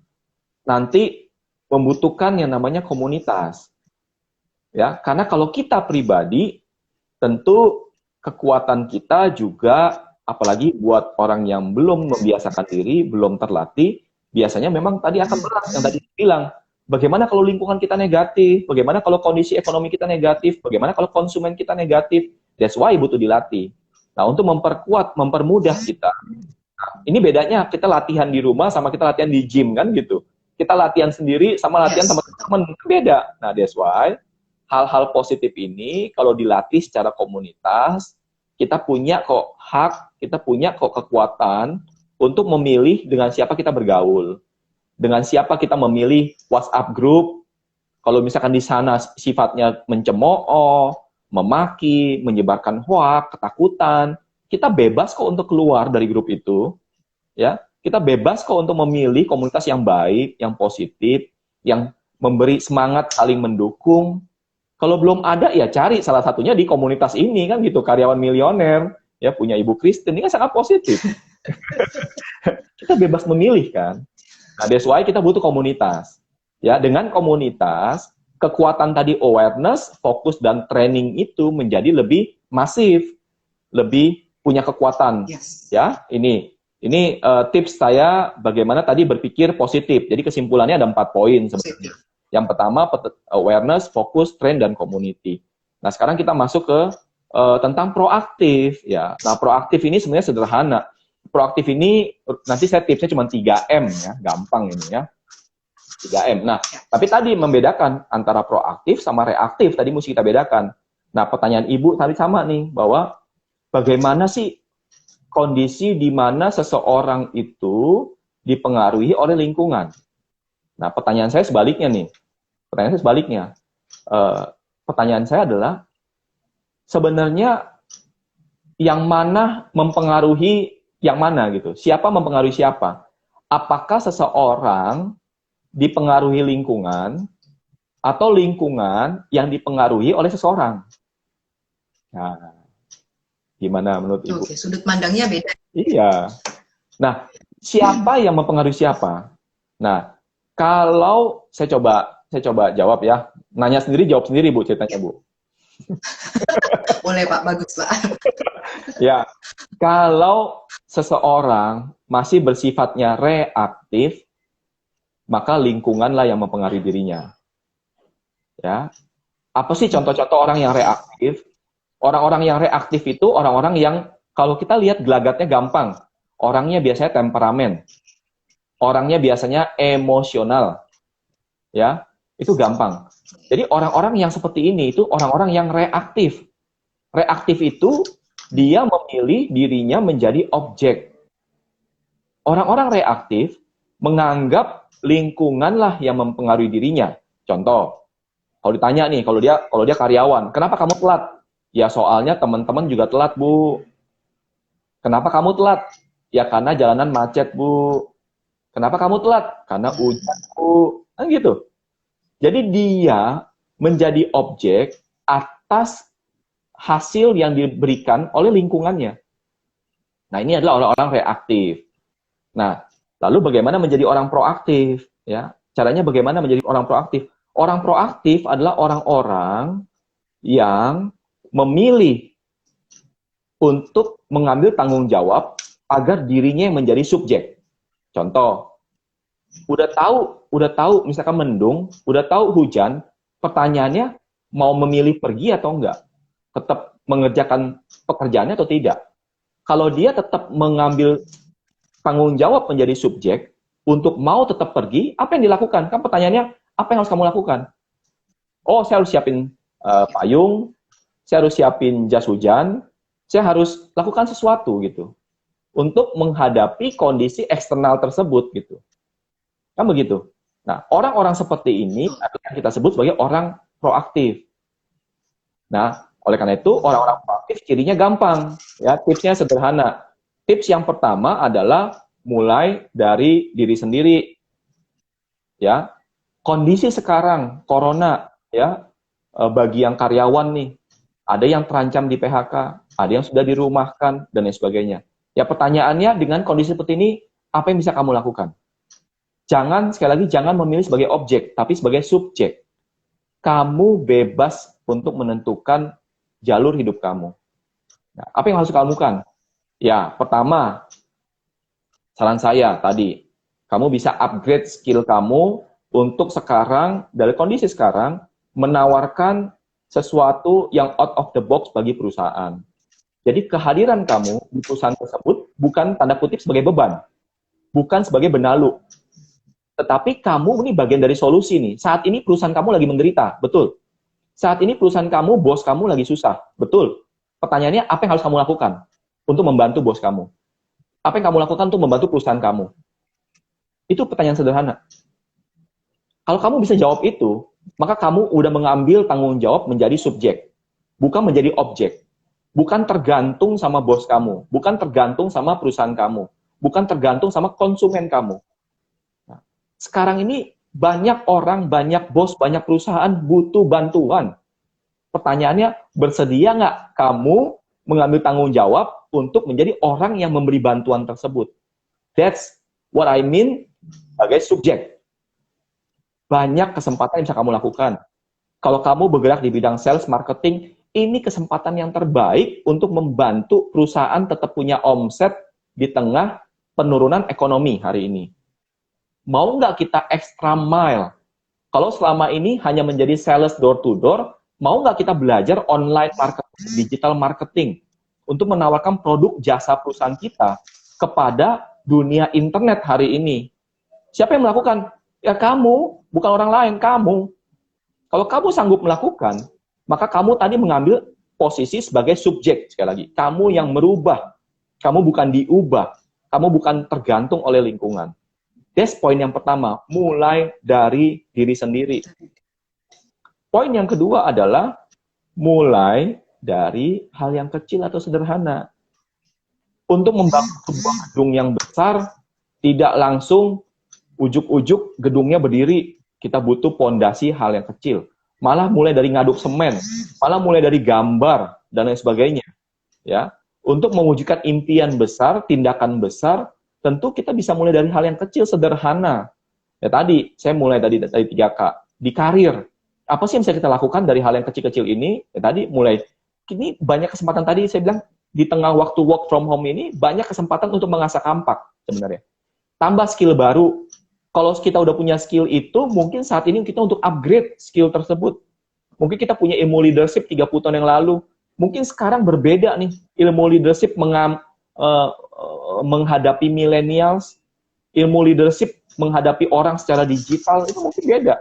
nanti membutuhkan yang namanya komunitas. Ya, karena kalau kita pribadi, tentu kekuatan kita juga, apalagi buat orang yang belum membiasakan diri, belum terlatih, biasanya memang tadi akan berat, yang tadi bilang. Bagaimana kalau lingkungan kita negatif? Bagaimana kalau kondisi ekonomi kita negatif? Bagaimana kalau konsumen kita negatif? That's why butuh dilatih. Nah, untuk memperkuat, mempermudah kita. Nah, ini bedanya kita latihan di rumah sama kita latihan di gym kan gitu. Kita latihan sendiri sama latihan sama teman-teman, beda. Nah, that's why hal-hal positif ini kalau dilatih secara komunitas, kita punya kok hak, kita punya kok kekuatan untuk memilih dengan siapa kita bergaul. Dengan siapa kita memilih WhatsApp group, kalau misalkan di sana sifatnya mencemooh, memaki, menyebarkan hoak, ketakutan, kita bebas kok untuk keluar dari grup itu, ya. Kita bebas kok untuk memilih komunitas yang baik, yang positif, yang memberi semangat, saling mendukung. Kalau belum ada, ya cari salah satunya di komunitas ini kan gitu, karyawan milioner, ya punya Ibu Kristen, ini kan sangat positif. Kita bebas memilih kan. Nah, that's why kita butuh komunitas. Ya, dengan komunitas, kekuatan tadi awareness, fokus dan training itu menjadi lebih masif, lebih punya kekuatan. Yes. Ya, ini tips saya bagaimana tadi berpikir positif. Jadi kesimpulannya ada 4 poin sebenarnya. Yang pertama awareness, fokus, train dan community. Nah, sekarang kita masuk ke tentang proaktif ya. Nah, proaktif ini sebenarnya sederhana. Proaktif ini, nanti saya tipsnya cuma 3M ya, gampang ini ya. 3M. Nah, tapi tadi membedakan antara proaktif sama reaktif, tadi mesti kita bedakan. Nah, pertanyaan Ibu tadi sama nih, bahwa bagaimana sih kondisi di mana seseorang itu dipengaruhi oleh lingkungan. Nah, pertanyaan saya sebaliknya nih. Pertanyaan saya adalah, sebenarnya yang mana mempengaruhi yang mana gitu. Siapa mempengaruhi siapa? Apakah seseorang dipengaruhi lingkungan atau lingkungan yang dipengaruhi oleh seseorang? Nah, gimana menurut Ibu? Oke, sudut pandangnya beda. Iya. Nah, siapa yang mempengaruhi siapa? Nah, kalau saya coba jawab ya. Nanya sendiri, jawab sendiri Bu, ceritanya Bu. Boleh Pak, bagus Pak. Ya, kalau seseorang masih bersifatnya reaktif, maka lingkunganlah yang mempengaruhi dirinya. Ya, apa sih contoh-contoh orang yang reaktif? Orang-orang yang reaktif itu orang-orang yang kalau kita lihat gelagatnya gampang, orangnya biasanya temperamen, orangnya biasanya emosional, ya, itu gampang. Jadi orang-orang yang seperti ini itu orang-orang yang reaktif. Reaktif itu dia memilih dirinya menjadi objek. Orang-orang reaktif menganggap lingkunganlah yang mempengaruhi dirinya. Contoh, kalau ditanya nih, kalau dia karyawan, kenapa kamu telat? Ya soalnya teman-teman juga telat, Bu. Kenapa kamu telat? Ya karena jalanan macet, Bu. Kenapa kamu telat? Karena hujan, Bu. Kan gitu. Jadi dia menjadi objek atas hasil yang diberikan oleh lingkungannya. Nah, ini adalah orang-orang reaktif. Nah, lalu bagaimana menjadi orang proaktif? Ya, caranya bagaimana menjadi orang proaktif? Orang proaktif adalah orang-orang yang memilih untuk mengambil tanggung jawab agar dirinya menjadi subjek. Contoh, udah tahu misalkan mendung, udah tahu hujan, pertanyaannya mau memilih pergi atau enggak? Tetap mengerjakan pekerjaannya atau tidak? Kalau dia tetap mengambil tanggung jawab menjadi subjek untuk mau tetap pergi, apa yang dilakukan? Kan pertanyaannya, apa yang harus kamu lakukan? Oh, saya harus siapin payung, saya harus siapin jas hujan, saya harus lakukan sesuatu gitu untuk menghadapi kondisi eksternal tersebut gitu. Kan begitu. Nah, orang-orang seperti ini adalah yang kita sebut sebagai orang proaktif. Nah, oleh karena itu, orang-orang proaktif cirinya gampang. Ya, tipsnya sederhana. Tips yang pertama adalah mulai dari diri sendiri. Ya, kondisi sekarang, corona, ya, bagi yang karyawan nih, ada yang terancam di PHK, ada yang sudah dirumahkan, dan lain sebagainya. Ya pertanyaannya dengan kondisi seperti ini, apa yang bisa kamu lakukan? Jangan, sekali lagi, jangan memilih sebagai objek, tapi sebagai subjek. Kamu bebas untuk menentukan jalur hidup kamu. Nah, apa yang harus kamu lakukan? Ya, pertama, saran saya tadi, kamu bisa upgrade skill kamu untuk sekarang, dari kondisi sekarang, menawarkan sesuatu yang out of the box bagi perusahaan. Jadi kehadiran kamu di perusahaan tersebut bukan tanda kutip sebagai beban, bukan sebagai benalu. Tetapi kamu ini bagian dari solusi nih. Saat ini perusahaan kamu lagi menderita, betul. Saat ini perusahaan kamu, bos kamu lagi susah, betul. Pertanyaannya, apa yang harus kamu lakukan untuk membantu bos kamu? Apa yang kamu lakukan untuk membantu perusahaan kamu? Itu pertanyaan sederhana. Kalau kamu bisa jawab itu, maka kamu udah mengambil tanggung jawab menjadi subjek, bukan menjadi objek. Bukan tergantung sama bos kamu, bukan tergantung sama perusahaan kamu, bukan tergantung sama konsumen kamu. Nah, sekarang ini banyak orang, banyak bos, banyak perusahaan butuh bantuan. Pertanyaannya, bersedia nggak kamu mengambil tanggung jawab untuk menjadi orang yang memberi bantuan tersebut? That's what I mean sebagai subjek. Banyak kesempatan yang bisa kamu lakukan. Kalau kamu bergerak di bidang sales, marketing, ini kesempatan yang terbaik untuk membantu perusahaan tetap punya omset di tengah penurunan ekonomi hari ini. Mau nggak kita extra mile? Kalau selama ini hanya menjadi sales door to door, mau nggak kita belajar online marketing, digital marketing, untuk menawarkan produk jasa perusahaan kita kepada dunia internet hari ini? Siapa yang melakukan? Ya kamu, bukan orang lain, kamu. Kalau kamu sanggup melakukan, maka kamu tadi mengambil posisi sebagai subjek, sekali lagi. Kamu yang merubah. Kamu bukan diubah. Kamu bukan tergantung oleh lingkungan. That's poin yang pertama. Mulai dari diri sendiri. Poin yang kedua adalah mulai dari hal yang kecil atau sederhana. Untuk membangun sebuah gedung yang besar, tidak langsung ujuk-ujuk gedungnya berdiri. Kita butuh pondasi hal yang kecil. Malah mulai dari ngaduk semen, malah mulai dari gambar, dan lain sebagainya. Ya, untuk mewujudkan impian besar, tindakan besar, tentu kita bisa mulai dari hal yang kecil, sederhana. Ya tadi, saya mulai dari 3K. Di karir, apa sih yang bisa kita lakukan dari hal yang kecil-kecil ini? Ya tadi, mulai. Ini banyak kesempatan tadi, saya bilang, di tengah waktu work from home ini, banyak kesempatan untuk mengasah kampak, sebenarnya. Tambah skill baru. Kalau kita udah punya skill itu, mungkin saat ini kita untuk upgrade skill tersebut. Mungkin kita punya ilmu leadership 30 tahun yang lalu. Mungkin sekarang berbeda nih, ilmu leadership menghadapi millennials, ilmu leadership menghadapi orang secara digital, itu mungkin beda.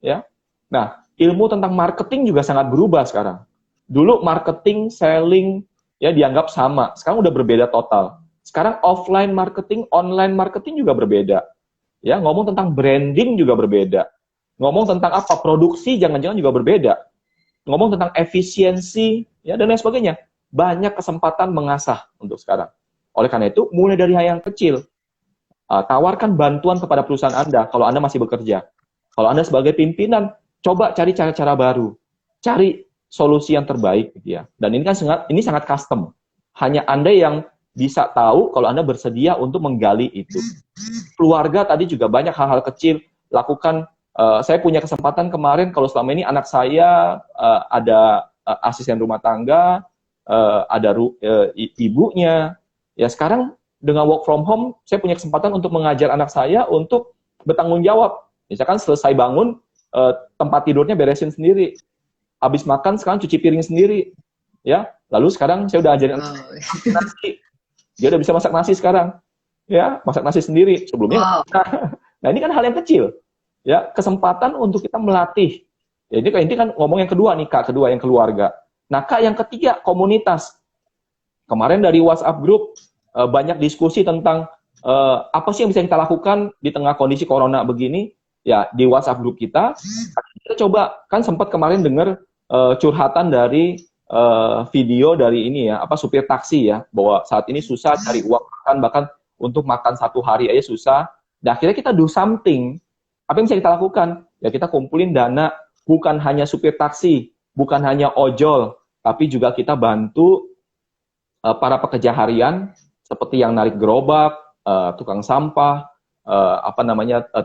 Ya. Nah, ilmu tentang marketing juga sangat berubah sekarang. Dulu marketing, selling, ya dianggap sama. Sekarang udah berbeda total. Sekarang offline marketing, online marketing juga berbeda. Ya, ngomong tentang branding juga berbeda. Ngomong tentang apa? Produksi jangan-jangan juga berbeda. Ngomong tentang efisiensi, ya, dan lain sebagainya. Banyak kesempatan mengasah untuk sekarang. Oleh karena itu, mulai dari hal yang kecil. Tawarkan bantuan kepada perusahaan Anda kalau Anda masih bekerja. Kalau Anda sebagai pimpinan, coba cari cara-cara baru. Cari solusi yang terbaik, gitu ya. Dan ini kan sangat custom. Hanya Anda yang bisa tahu kalau Anda bersedia untuk menggali itu. Keluarga tadi juga banyak hal-hal kecil lakukan. Saya punya kesempatan kemarin, kalau selama ini anak saya ada asisten rumah tangga, ada ibunya. Ya sekarang dengan work from home, saya punya kesempatan untuk mengajar anak saya untuk bertanggung jawab. Misalkan selesai bangun, tempat tidurnya beresin sendiri. Habis makan sekarang cuci piring sendiri. Ya, lalu sekarang saya udah ajarin nasi. Dia udah bisa masak nasi sekarang. Ya, masak nasi sendiri. Sebelumnya nah ini kan hal yang kecil. Ya, kesempatan untuk kita melatih. Ya, ini kan ngomong yang kedua nih, Kak, kedua yang keluarga. Nah, Kak, yang ketiga komunitas. Kemarin dari WhatsApp group banyak diskusi tentang apa sih yang bisa kita lakukan di tengah kondisi corona begini. Ya, di WhatsApp group kita coba, kan sempat kemarin dengar curhatan dari video dari ini ya, supir taksi ya, bahwa saat ini susah cari uang makan, bahkan untuk makan satu hari aja susah. Nah, akhirnya kita do something. Apa yang bisa kita lakukan? Ya kita kumpulin dana, bukan hanya supir taksi, bukan hanya ojol, tapi juga kita bantu para pekerja harian seperti yang narik gerobak, tukang sampah,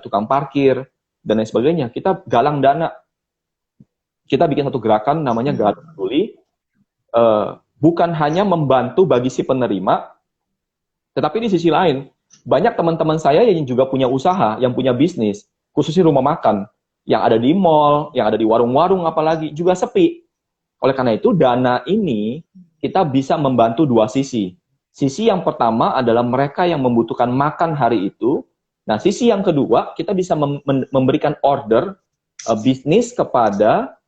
tukang parkir dan lain sebagainya. Kita galang dana. Kita bikin satu gerakan namanya Garda Peduli, bukan hanya membantu bagi si penerima, tetapi di sisi lain banyak teman-teman saya yang juga punya usaha, yang punya bisnis, khususnya rumah makan, yang ada di mall, yang ada di warung-warung apalagi, juga sepi. Oleh karena itu, dana ini kita bisa membantu dua sisi. Sisi yang pertama adalah mereka yang membutuhkan makan hari itu. Nah, sisi yang kedua, kita bisa memberikan order bisnis kepada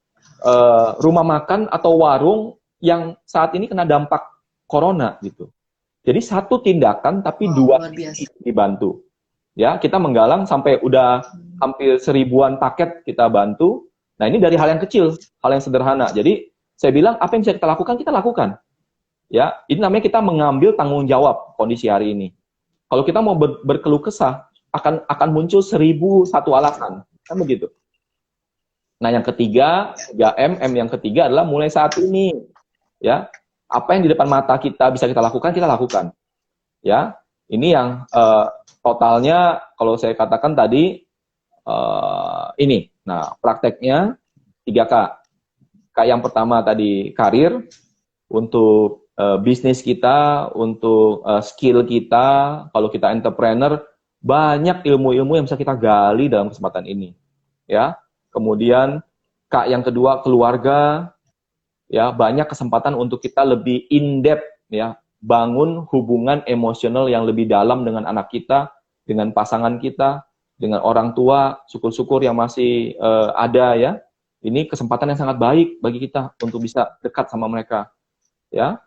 rumah makan atau warung yang saat ini kena dampak corona gitu. Jadi satu tindakan tapi dua dibantu. Ya, kita menggalang sampai udah hampir 1000-an paket kita bantu. Nah, ini dari hal yang kecil, hal yang sederhana. Jadi saya bilang apa yang bisa kita lakukan. Ya, ini namanya kita mengambil tanggung jawab kondisi hari ini. Kalau kita mau berkeluh kesah, akan muncul 1001 alasan, kan begitu. Nah, yang ketiga, 3M yang ketiga adalah mulai saat ini. Ya, apa yang di depan mata kita bisa kita lakukan. Ya, ini yang totalnya kalau saya katakan tadi ini. Nah, prakteknya 3K. K yang pertama tadi karir, untuk bisnis kita, untuk skill kita. Kalau kita entrepreneur, banyak ilmu-ilmu yang bisa kita gali dalam kesempatan ini. Ya, kemudian K yang kedua keluarga. Ya, banyak kesempatan untuk kita lebih in-depth, ya, bangun hubungan emosional yang lebih dalam dengan anak kita, dengan pasangan kita, dengan orang tua, syukur-syukur yang masih ada, ya. Ini kesempatan yang sangat baik bagi kita untuk bisa dekat sama mereka, ya.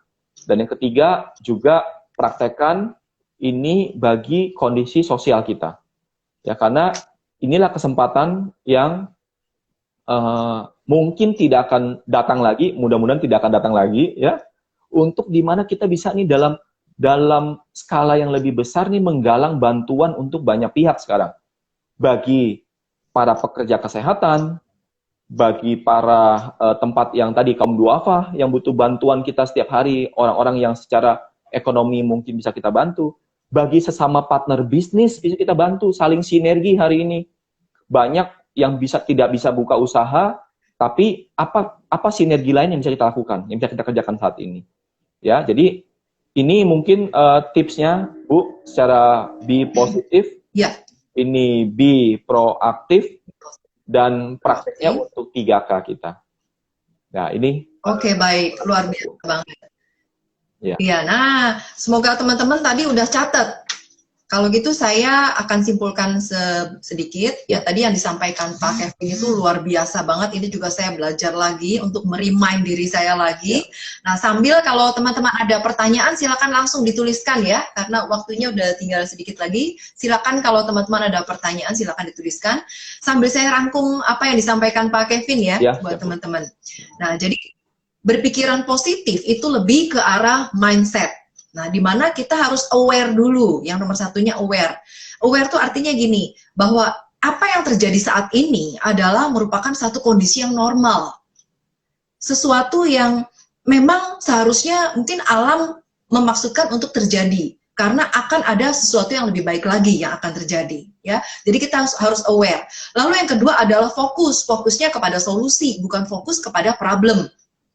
Dan yang ketiga juga praktekkan ini bagi kondisi sosial kita, ya, karena inilah kesempatan yang mungkin tidak akan datang lagi, mudah-mudahan tidak akan datang lagi, ya, untuk dimana kita bisa nih dalam skala yang lebih besar nih menggalang bantuan untuk banyak pihak sekarang, bagi para pekerja kesehatan, bagi para tempat yang tadi kaum duafa yang butuh bantuan kita setiap hari, orang-orang yang secara ekonomi mungkin bisa kita bantu, bagi sesama partner bisnis bisa kita bantu, saling sinergi hari ini. Banyak yang tidak bisa buka usaha, tapi apa sinergi lain yang bisa kita lakukan, yang bisa kita kerjakan saat ini. Ya, jadi ini mungkin tipsnya, Bu, secara be positif, ya. Ini be proaktif, dan prakteknya untuk 3K kita. Nah, ini. Oke, baik, luar biasa banget. Ya. Iya, nah, semoga teman-teman tadi udah catat. Kalau gitu saya akan simpulkan sedikit. Ya, tadi yang disampaikan Pak Kevin itu luar biasa banget. Ini juga saya belajar lagi untuk merimain diri saya lagi. Nah, sambil kalau teman-teman ada pertanyaan silakan langsung dituliskan ya, karena waktunya udah tinggal sedikit lagi. Silakan kalau teman-teman ada pertanyaan silakan dituliskan. Sambil saya rangkum apa yang disampaikan Pak Kevin ya buat teman-teman. Nah, jadi berpikiran positif itu lebih ke arah mindset. Nah, di mana kita harus aware dulu. Yang nomor satunya aware. Aware tuh artinya gini, bahwa apa yang terjadi saat ini adalah merupakan satu kondisi yang normal. Sesuatu yang memang seharusnya mungkin alam memaksudkan untuk terjadi. Karena akan ada sesuatu yang lebih baik lagi yang akan terjadi. Ya, jadi kita harus aware. Lalu yang kedua adalah fokus. Fokusnya kepada solusi, bukan fokus kepada problem.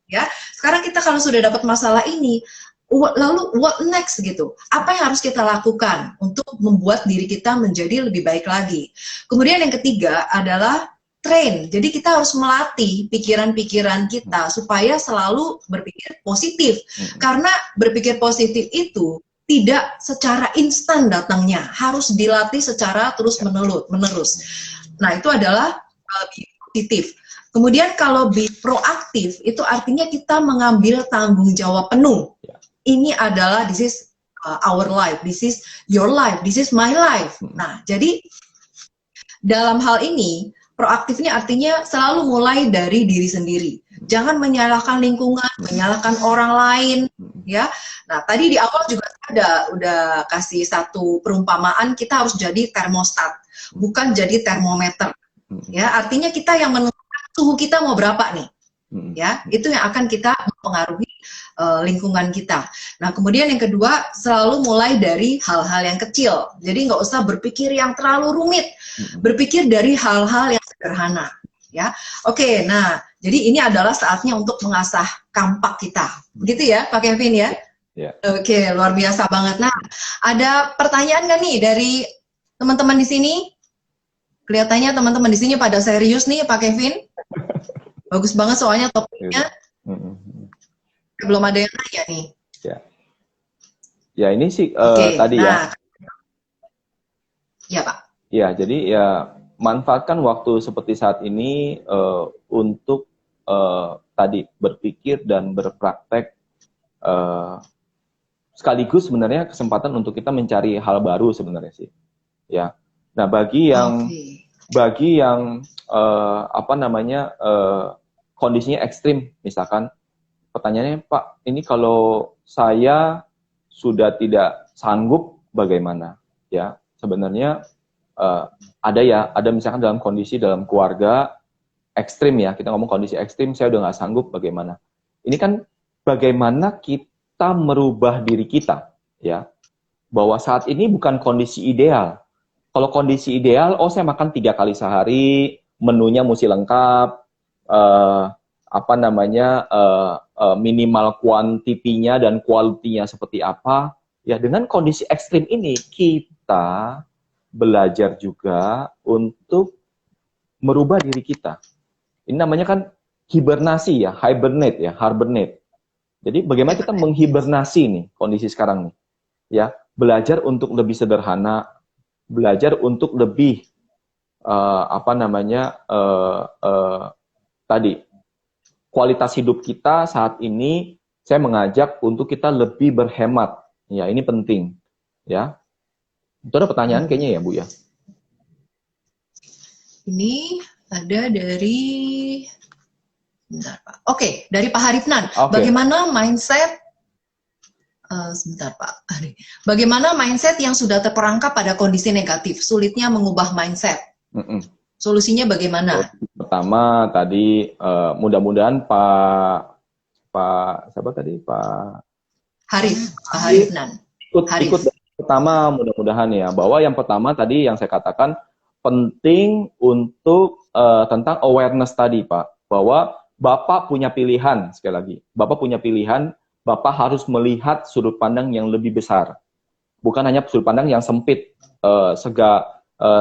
Ya, sekarang kita kalau sudah dapat masalah ini, lalu what next gitu? Apa yang harus kita lakukan untuk membuat diri kita menjadi lebih baik lagi? Kemudian yang ketiga adalah train. Jadi kita harus melatih pikiran-pikiran kita supaya selalu berpikir positif. Karena berpikir positif itu tidak secara instan datangnya, harus dilatih secara terus-menerus. Nah, itu adalah positif. Kemudian kalau be proaktif itu artinya kita mengambil tanggung jawab penuh. Ini adalah this is our life, this is your life, this is my life. Nah, jadi dalam hal ini proaktifnya artinya selalu mulai dari diri sendiri. Jangan menyalahkan lingkungan, menyalahkan orang lain, ya. Nah, tadi di awal juga udah kasih satu perumpamaan, kita harus jadi termostat, bukan jadi termometer. Ya, artinya kita yang menentukan suhu kita mau berapa nih. Ya, itu yang akan kita mempengaruhi lingkungan kita. Nah, kemudian yang kedua, selalu mulai dari hal-hal yang kecil. Jadi nggak usah berpikir yang terlalu rumit, berpikir dari hal-hal yang sederhana. Ya, oke. Nah, jadi ini adalah saatnya untuk mengasah kampak kita, begitu ya, Pak Kevin ya? Ya. Oke, luar biasa banget. Nah, ada pertanyaan nggak nih dari teman-teman di sini? Kelihatannya teman-teman di sini pada serius nih, Pak Kevin. Bagus banget soalnya topiknya. Belum ada yang nanya nih. Ya, ya ini sih Oke, tadi nah, ya. Ya, Pak. Ya, jadi ya manfaatkan waktu seperti saat ini untuk tadi berpikir dan berpraktek, sekaligus sebenarnya kesempatan untuk kita mencari hal baru sebenarnya sih. Ya. Nah, bagi yang apa namanya kondisinya ekstrim, misalkan pertanyaannya, Pak, ini kalau saya sudah tidak sanggup bagaimana? Ya, sebenarnya ada misalkan dalam kondisi dalam keluarga ekstrim ya, kita ngomong kondisi ekstrim, saya udah nggak sanggup bagaimana? Ini kan bagaimana kita merubah diri kita, ya, bahwa saat ini bukan kondisi ideal. Kalau kondisi ideal, oh saya makan 3 kali sehari, menunya mesti lengkap, apa namanya minimal kuantitinya dan kualitinya seperti apa. Ya, dengan kondisi ekstrim ini kita belajar juga untuk merubah diri kita. Ini namanya kan hibernasi ya, hibernate. Jadi bagaimana kita menghibernasi nih kondisi sekarang nih. Ya, belajar untuk lebih sederhana, belajar untuk lebih apa namanya tadi kualitas hidup kita saat ini saya mengajak untuk kita lebih berhemat. Ya, ini penting. Ya. Itu ada pertanyaan kayaknya ya, Bu ya. Ini ada dari sebentar, Pak. Oke, dari Pak Harifnan. Okay. Bagaimana mindset sebentar, Pak. Bagaimana mindset yang sudah terperangkap pada kondisi negatif, sulitnya mengubah mindset? Solusinya bagaimana? Pertama tadi mudah-mudahan Pak siapa tadi? Pak Harifnan. Ikut pertama mudah-mudahan ya, bahwa yang pertama tadi yang saya katakan penting untuk tentang awareness tadi, Pak, bahwa Bapak punya pilihan, sekali lagi, Bapak punya pilihan, Bapak harus melihat sudut pandang yang lebih besar, bukan hanya sudut pandang yang sempit,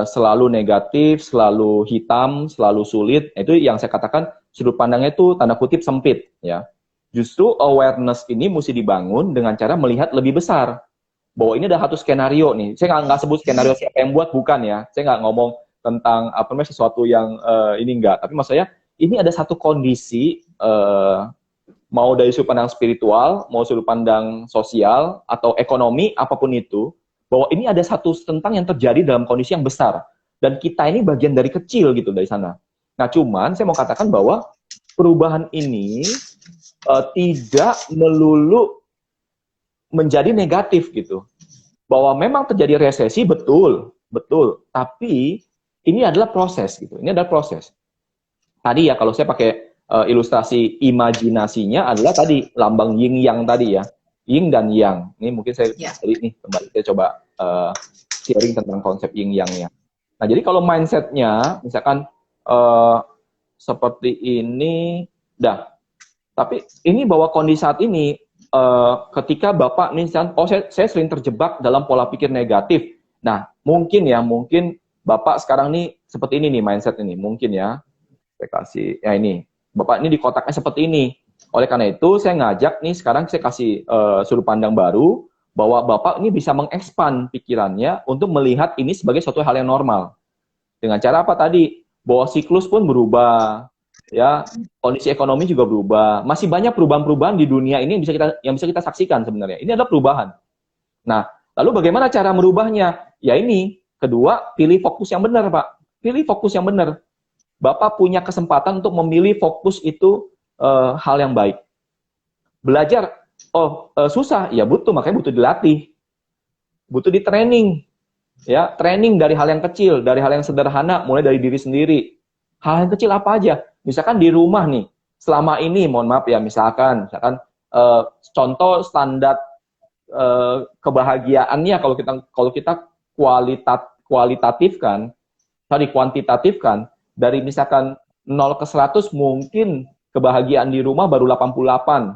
selalu negatif, selalu hitam, selalu sulit. Itu yang saya katakan sudut pandangnya itu tanda kutip sempit, ya. Justru awareness ini mesti dibangun dengan cara melihat lebih besar. Bahwa ini ada satu skenario nih. Saya nggak sebut skenario siapa yang buat, bukan ya. Saya nggak ngomong tentang apa namanya sesuatu yang ini enggak. Tapi maksudnya ini ada satu kondisi mau dari sudut pandang spiritual, mau sudut pandang sosial atau ekonomi apapun itu, bahwa ini ada satu tentang yang terjadi dalam kondisi yang besar. Dan kita ini bagian dari kecil gitu dari sana. Nah, cuman saya mau katakan bahwa perubahan ini tidak melulu menjadi negatif gitu. Bahwa memang terjadi resesi, betul. Tapi ini adalah proses gitu. Ini adalah proses. Tadi ya kalau saya pakai ilustrasi imajinasinya adalah tadi lambang yin yang tadi ya. Yin dan yang. Ini mungkin saya kembali saya coba sharing tentang konsep yin yang-nya. Nah, jadi kalau mindset-nya misalkan seperti ini, tapi ini bahwa kondisi saat ini ketika Bapak misalkan, saya sering terjebak dalam pola pikir negatif. Nah, mungkin Bapak sekarang nih seperti ini nih mindset ini, mungkin ya. Saya kasih, ya ini. Bapak ini di kotaknya seperti ini. Oleh karena itu, saya ngajak nih sekarang saya kasih sudut pandang baru bahwa Bapak ini bisa mengekspan pikirannya untuk melihat ini sebagai suatu hal yang normal. Dengan cara apa tadi? Bahwa siklus pun berubah, ya, kondisi ekonomi juga berubah. Masih banyak perubahan-perubahan di dunia ini yang bisa kita saksikan sebenarnya. Ini adalah perubahan. Nah, lalu bagaimana cara merubahnya? Ya ini, kedua, pilih fokus yang benar, Pak. Pilih fokus yang benar. Bapak punya kesempatan untuk memilih fokus itu hal yang baik. Belajar, susah, ya makanya butuh dilatih. Butuh di training. Ya, training dari hal yang kecil, dari hal yang sederhana, mulai dari diri sendiri. Hal yang kecil apa aja? Misalkan di rumah nih, selama ini, mohon maaf ya, misalkan contoh standar kebahagiaannya kalau kita kuantitatifkan dari misalkan 0 ke 100 mungkin kebahagiaan di rumah baru 88.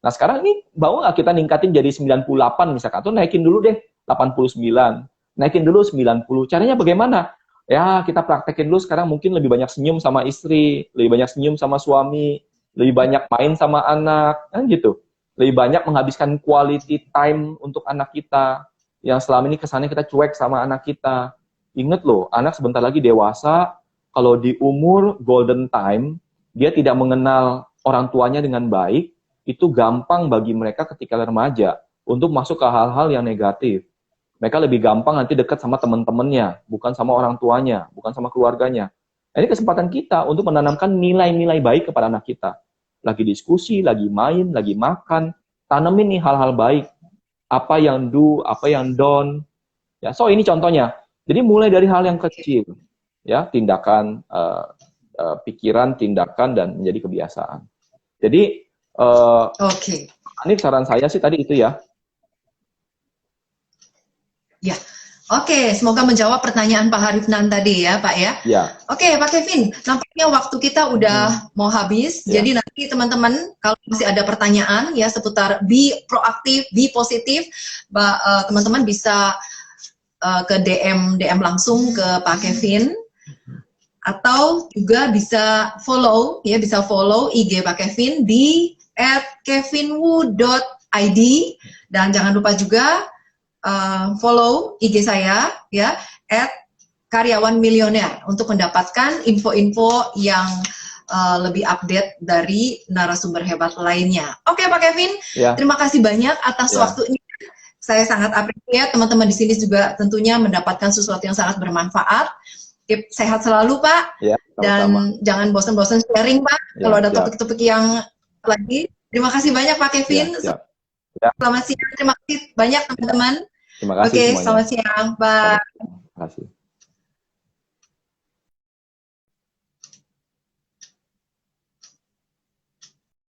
Nah sekarang ini mau nggak kita ningkatin jadi 98 misalkan, atau naikin dulu deh 89, naikin dulu 90. Caranya bagaimana? Ya kita praktekin dulu sekarang, mungkin lebih banyak senyum sama istri, lebih banyak senyum sama suami, lebih banyak main sama anak, kan gitu. Lebih banyak menghabiskan quality time untuk anak kita, yang selama ini kesannya kita cuek sama anak kita. Ingat loh, anak sebentar lagi dewasa, kalau di umur golden time, dia tidak mengenal orang tuanya dengan baik, itu gampang bagi mereka ketika remaja untuk masuk ke hal-hal yang negatif. Mereka lebih gampang nanti dekat sama teman-temannya, bukan sama orang tuanya, bukan sama keluarganya. Nah, ini kesempatan kita untuk menanamkan nilai-nilai baik kepada anak kita. Lagi diskusi, lagi main, lagi makan, tanemin nih hal-hal baik. Apa yang do, apa yang don't. Ya, so ini contohnya. Jadi mulai dari hal yang kecil, ya, tindakan, pikiran, tindakan, dan menjadi kebiasaan. Jadi, ini saran saya sih tadi itu ya. Ya. Oke, semoga menjawab pertanyaan Pak Harifnan tadi ya, Pak ya. Ya. Oke, Pak Kevin, nampaknya waktu kita udah mau habis. Ya. Jadi nanti teman-teman kalau masih ada pertanyaan ya seputar be proaktif, be positif, teman-teman bisa ke DM langsung ke Pak Kevin, atau juga bisa follow IG Pak Kevin di @kevinwu.id, dan jangan lupa juga follow IG saya ya @karyawanmilioner untuk mendapatkan info-info yang lebih update dari narasumber hebat lainnya. Oke Pak Kevin, terima kasih banyak atas waktunya. Saya sangat apresiasi, teman-teman di sini juga tentunya mendapatkan sesuatu yang sangat bermanfaat. Keep sehat selalu Pak, dan jangan bosan-bosan sharing Pak. Kalau ada topik-topik yang lagi, terima kasih banyak Pak Kevin. Selamat siang, terima kasih banyak teman-teman. Terima kasih Oke, semuanya. selamat siang, Pak. Terima kasih.